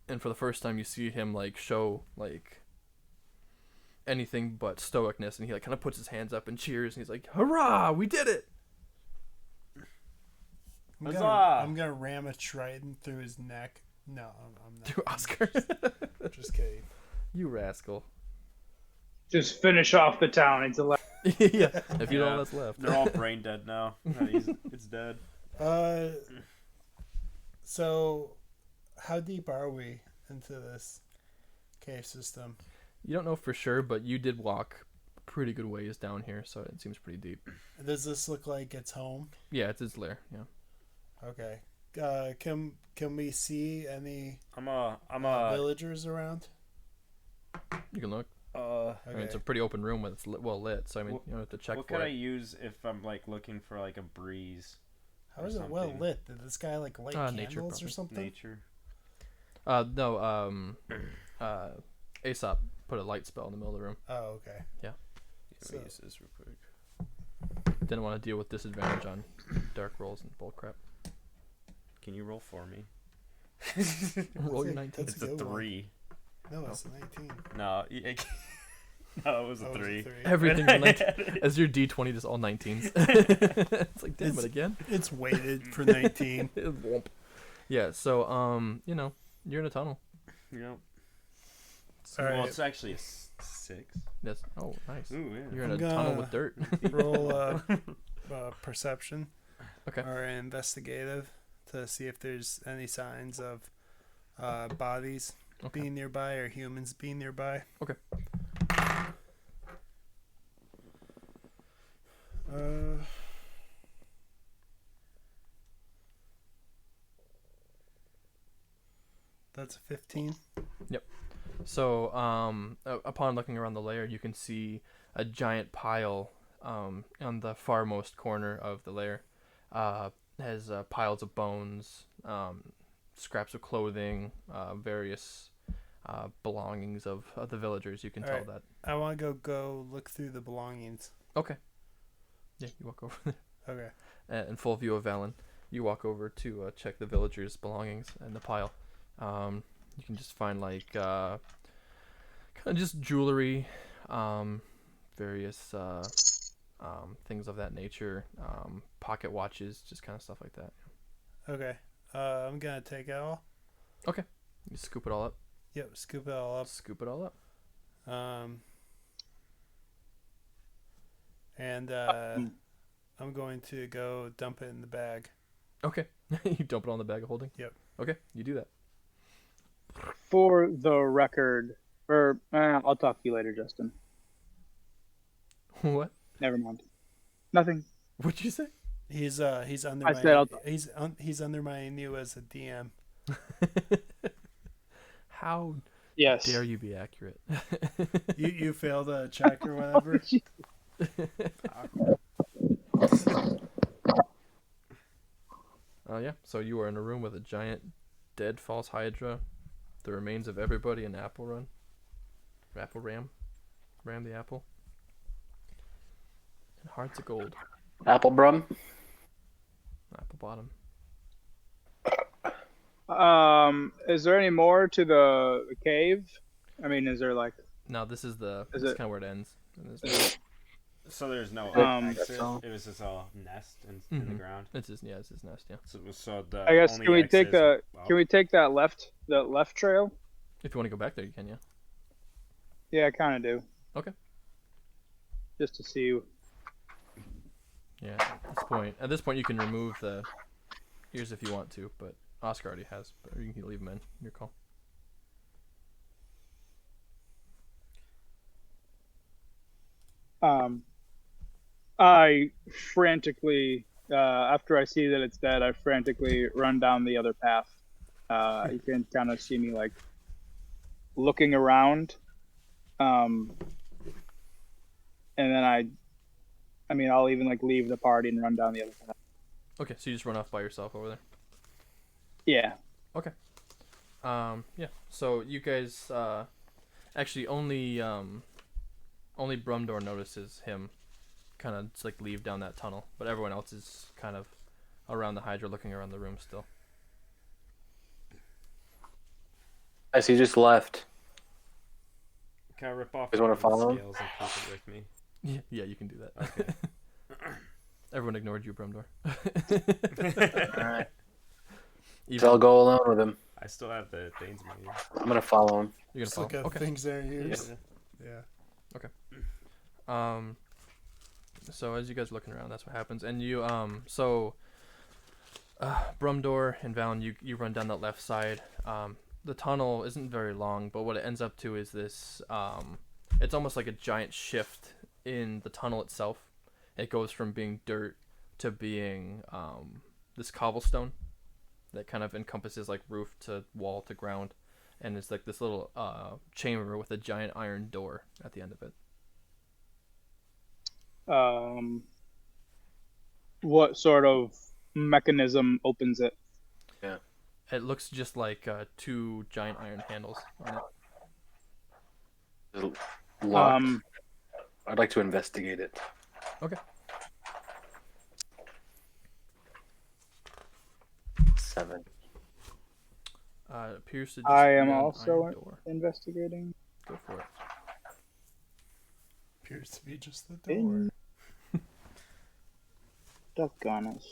And for the first time, you see him like show like anything but stoicness, and he like kind of puts his hands up and cheers, and he's like, "Hurrah! We did it!" Huzzah! I'm gonna ram a trident through his neck. No, I'm not. To Oscar. Just kidding. You rascal. Just finish off the town. It's 11. Yeah, if you know Yeah. that's left. They're all brain dead now. It's dead. So, how deep are we into this cave system? You don't know for sure, but you did walk a pretty good ways down here, so it seems pretty deep. Does this look like it's home? Yeah, it's his lair. Yeah. Okay. Can we see any I'm a villagers around? You can look. Okay. I mean, it's a pretty open room when it's well lit, so I mean, you don't have to check what for could I it. use if I'm like looking for like a breeze? How or is it well something? lit? Did this guy like light Nature, candles or probably. something? Nature. No. Aesop put a light spell in the middle of the room. Oh, okay. Yeah. So- Let me use this real quick. Didn't want to deal with disadvantage on dark rolls and bull crap. Can you roll for me? Roll your 19. That's It's a a good one. 3. No, it's a 19. No, no, it was a Oh, it was a 3. three. Everything for 19. As your D20 just all 19s. It's like, damn it again. It's weighted for 19. Womp. Yeah, so you know, you're in a tunnel. Yep. All Well, right. it's actually a 6. Yes. Oh, nice. Ooh, yeah. You're in I'm a tunnel gonna with dirt. Roll perception Okay. or investigative to see if there's any signs of bodies Okay. being nearby or humans being nearby. Okay. That's a 15. So, upon looking around the lair, you can see a giant pile on the farmost corner of the lair. Has piles of bones, scraps of clothing, various belongings of the villagers. You can tell Alright. that. I want to go look through the belongings. Okay. Yeah, you walk over there. Okay. In full view of Valen, you walk over to check the villagers' belongings in the pile. You can just find like kind of just jewelry, various things of that nature, pocket watches, just kind of stuff like that. Okay. I'm going to take it all. You scoop it all up. Yep, scoop it all up. Scoop it all up. And I'm going to go dump it in the bag. Okay. You dump it on the bag of holding. Yep. Okay, you do that. For the record, or I'll talk to you later, Justin. What? Never mind. Nothing. What'd you say? He's under I my said I'll- he's undermining you as a DM. How Yes. dare you be accurate? You failed a check or whatever. Yeah. So you are in a room with a giant, dead false hydra, the remains of everybody in Apple Ram, Ram the apple, and hearts of gold, Apple Brum. apple bottom. Is there any more to the cave? I mean, is there like? Now this is the Is this it- kind of where it ends. And there's- So there's no That's exit. all. It was just a nest in the Mhm. ground. It's his nest. Yeah. So the I guess only can we exit take is the up. can we take that left trail? If you want to go back there, you can. Yeah. Yeah, I kind of do. Okay. Just to see. Yeah. At this point, you can remove the ears if you want to, but Oscar already has. But you can leave them in. Your call. I frantically, after I see that it's dead, I frantically run down the other path. You can kind of see me like looking around, and then I mean, I'll even like leave the party and run down the other path. Okay. So you just run off by yourself over there. Yeah. Yeah. So you guys, actually only Brumdor notices him, kind of just like leave down that tunnel, but everyone else is kind of around the Hydra, looking around the room still. Guys, he just left. Can I rip off You guys wanna the follow him? scales and keep it with me? Yeah, you can do that. Okay. Everyone ignored you, Brumdor. Alright. Even, So I'll go alone with him. I still have the Thane's money. I'm gonna follow him. you're Just gonna look follow. at Okay. things that are yours. Yeah. So as you guys are looking around, that's what happens, and you Brumdor and Valen, you run down that left side. The tunnel isn't very long, but what it ends up to is this. It's almost like a giant shift in the tunnel itself. It goes from being dirt to being this cobblestone that kind of encompasses like roof to wall to ground, and it's like this little chamber with a giant iron door at the end of it. What sort of mechanism opens it? It looks just like two giant iron handles on it. Is it locked? Um, I'd like to investigate it. Okay. 7. It appears to just I be am an also iron door. investigating. Go for it. Appears to be just the door. In... Duck on us.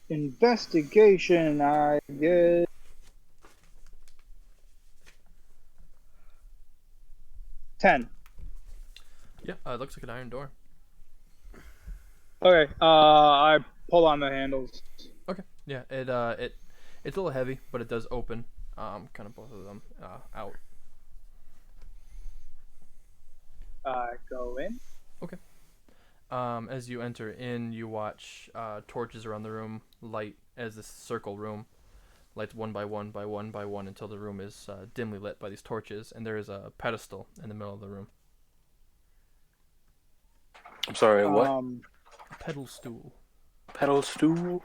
Investigation, I get 10. Yeah, it looks like an iron door. Okay, I pull on the handles. Okay. Yeah, it's a little heavy, but it does open. Kind of both of them out. I go in. Okay. As you enter in, you watch torches around the room light as this circle room lights one by one by one by one until the room is dimly lit by these torches, and there is a pedestal in the middle of the room. I'm sorry, what? A pedal stool. Pedal stool?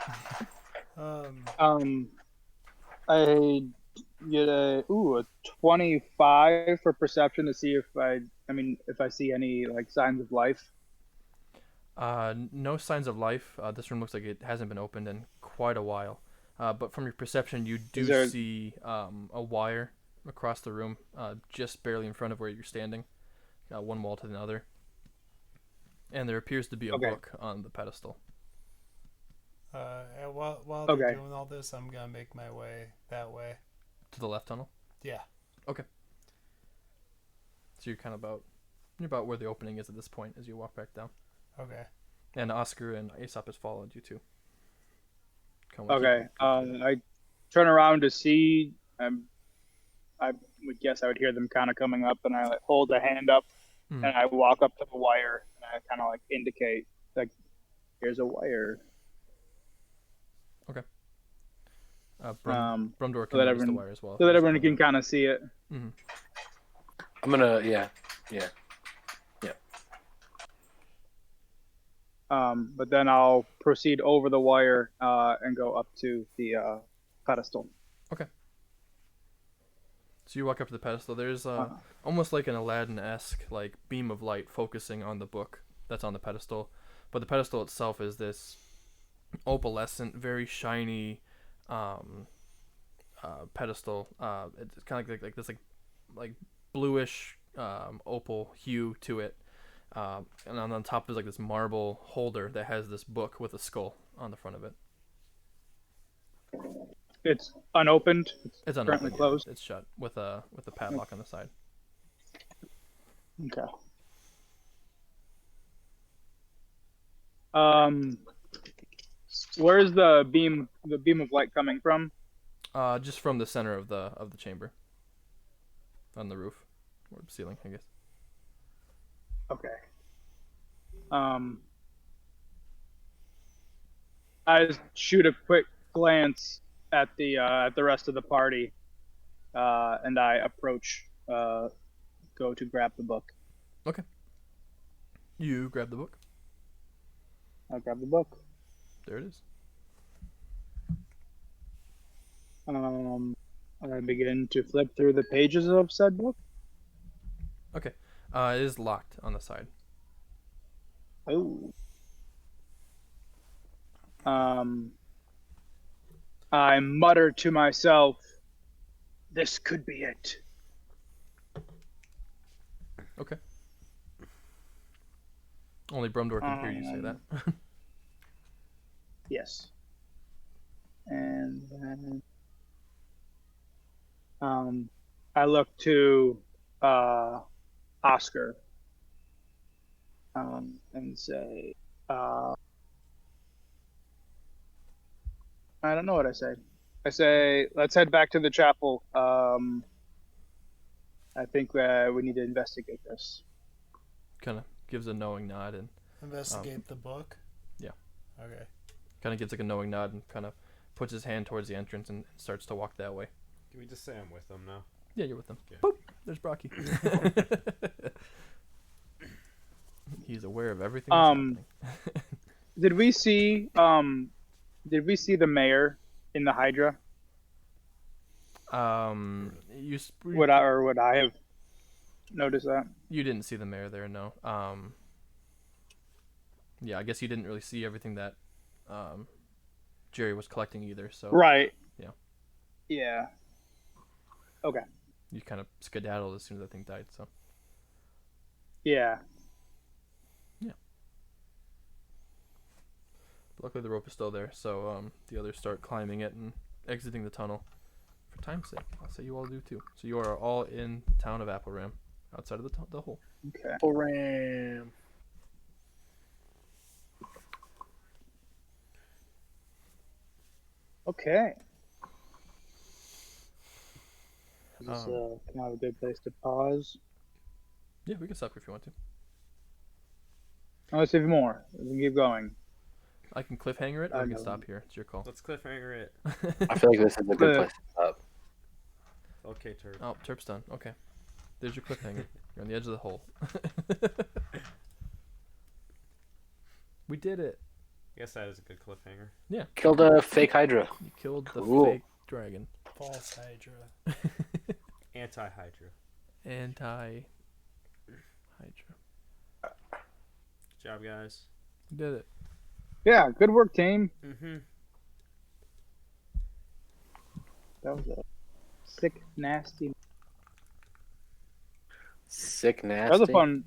I get a 25 for perception to see if I see any like signs of life. No signs of life. This room looks like it hasn't been opened in quite a while. But from your perception, you do see a wire across the room, just barely in front of where you're standing, one wall to the other. And there appears to be a book on the pedestal. While they're doing all this, I'm gonna make my way that way. To the left tunnel? Yeah. Okay. So you're about where the opening is at this point as you walk back down. Okay. And Oscar and Aesop has followed you too. Okay. I turn around to see. I would guess I would hear them kind of coming up, and I like, hold a hand up, and I walk up to the wire, and I kind of like indicate like, "Here's a wire." Okay. Brumdor can use the wire as well. So that everyone can kind of see it. Mm-hmm. I'm gonna, yeah. But then I'll proceed over the wire and go up to the pedestal. Okay. So you walk up to the pedestal. There's almost like an Aladdin-esque like beam of light focusing on the book that's on the pedestal, but the pedestal itself is this opalescent, very shiny pedestal. It's kind of like this like bluish opal hue to it. And on top is like this marble holder that has this book with a skull on the front of it. It's unopened. It's unopened. Currently closed. It's shut with a padlock on the side. Okay. Where's the beam of light coming from? Just from the center of the chamber. On the roof or ceiling, I guess. Okay. I shoot a quick glance at the rest of the party, and I approach, go to grab the book. Okay. You grab the book. I grab the book. There it is. I begin to flip through the pages of said book. Okay. It is locked on the side. Oh. I mutter to myself, "This could be it." Okay. Only Brumdor can hear you say that. Yes. And then I look to Oscar and say, I don't know what I say. I say, let's head back to the chapel. I think we need to investigate this. Kind of gives a knowing nod and investigate the book. Yeah. Okay. Kind of gives like a knowing nod and kind of puts his hand towards the entrance and starts to walk that way. Can we just say I'm with them now? Yeah, you're with them. Okay. Boop! There's Brocky. He's aware of everything that's happening. Did we see the mayor in the Hydra? Would I have noticed that? You didn't see the mayor there, no. Yeah, I guess you didn't really see everything that Jerry was collecting either. So Right. Yeah. Yeah. Okay. you kind of skedaddled as soon as that thing died. So Yeah. luckily the rope is still there. So the others start climbing it and exiting the tunnel. For time's sake, I'll say you all do too. So you are all in the town of Apple Ram, outside of the hole. Okay. Ram. Okay. Is this kind of a good place to pause? Yeah, we can stop if you want to. Oh, let's see more. We can keep going. I can cliffhanger it, or we can stop here. It's your call. Let's cliffhanger it. I feel like this is a good place to stop. Okay, Turp. Oh, Terp's done. Okay. There's your cliffhanger. You're on the edge of the hole. We did it. I guess that is a good cliffhanger. Yeah. Killed a fake Hydra. You killed the Cool. fake dragon. False Hydra. Anti-Hydra. Anti-Hydra. Good job, guys. You did it. Yeah, good work, team. Mm-hmm. That was a sick, nasty. Sick, nasty. That was a fun.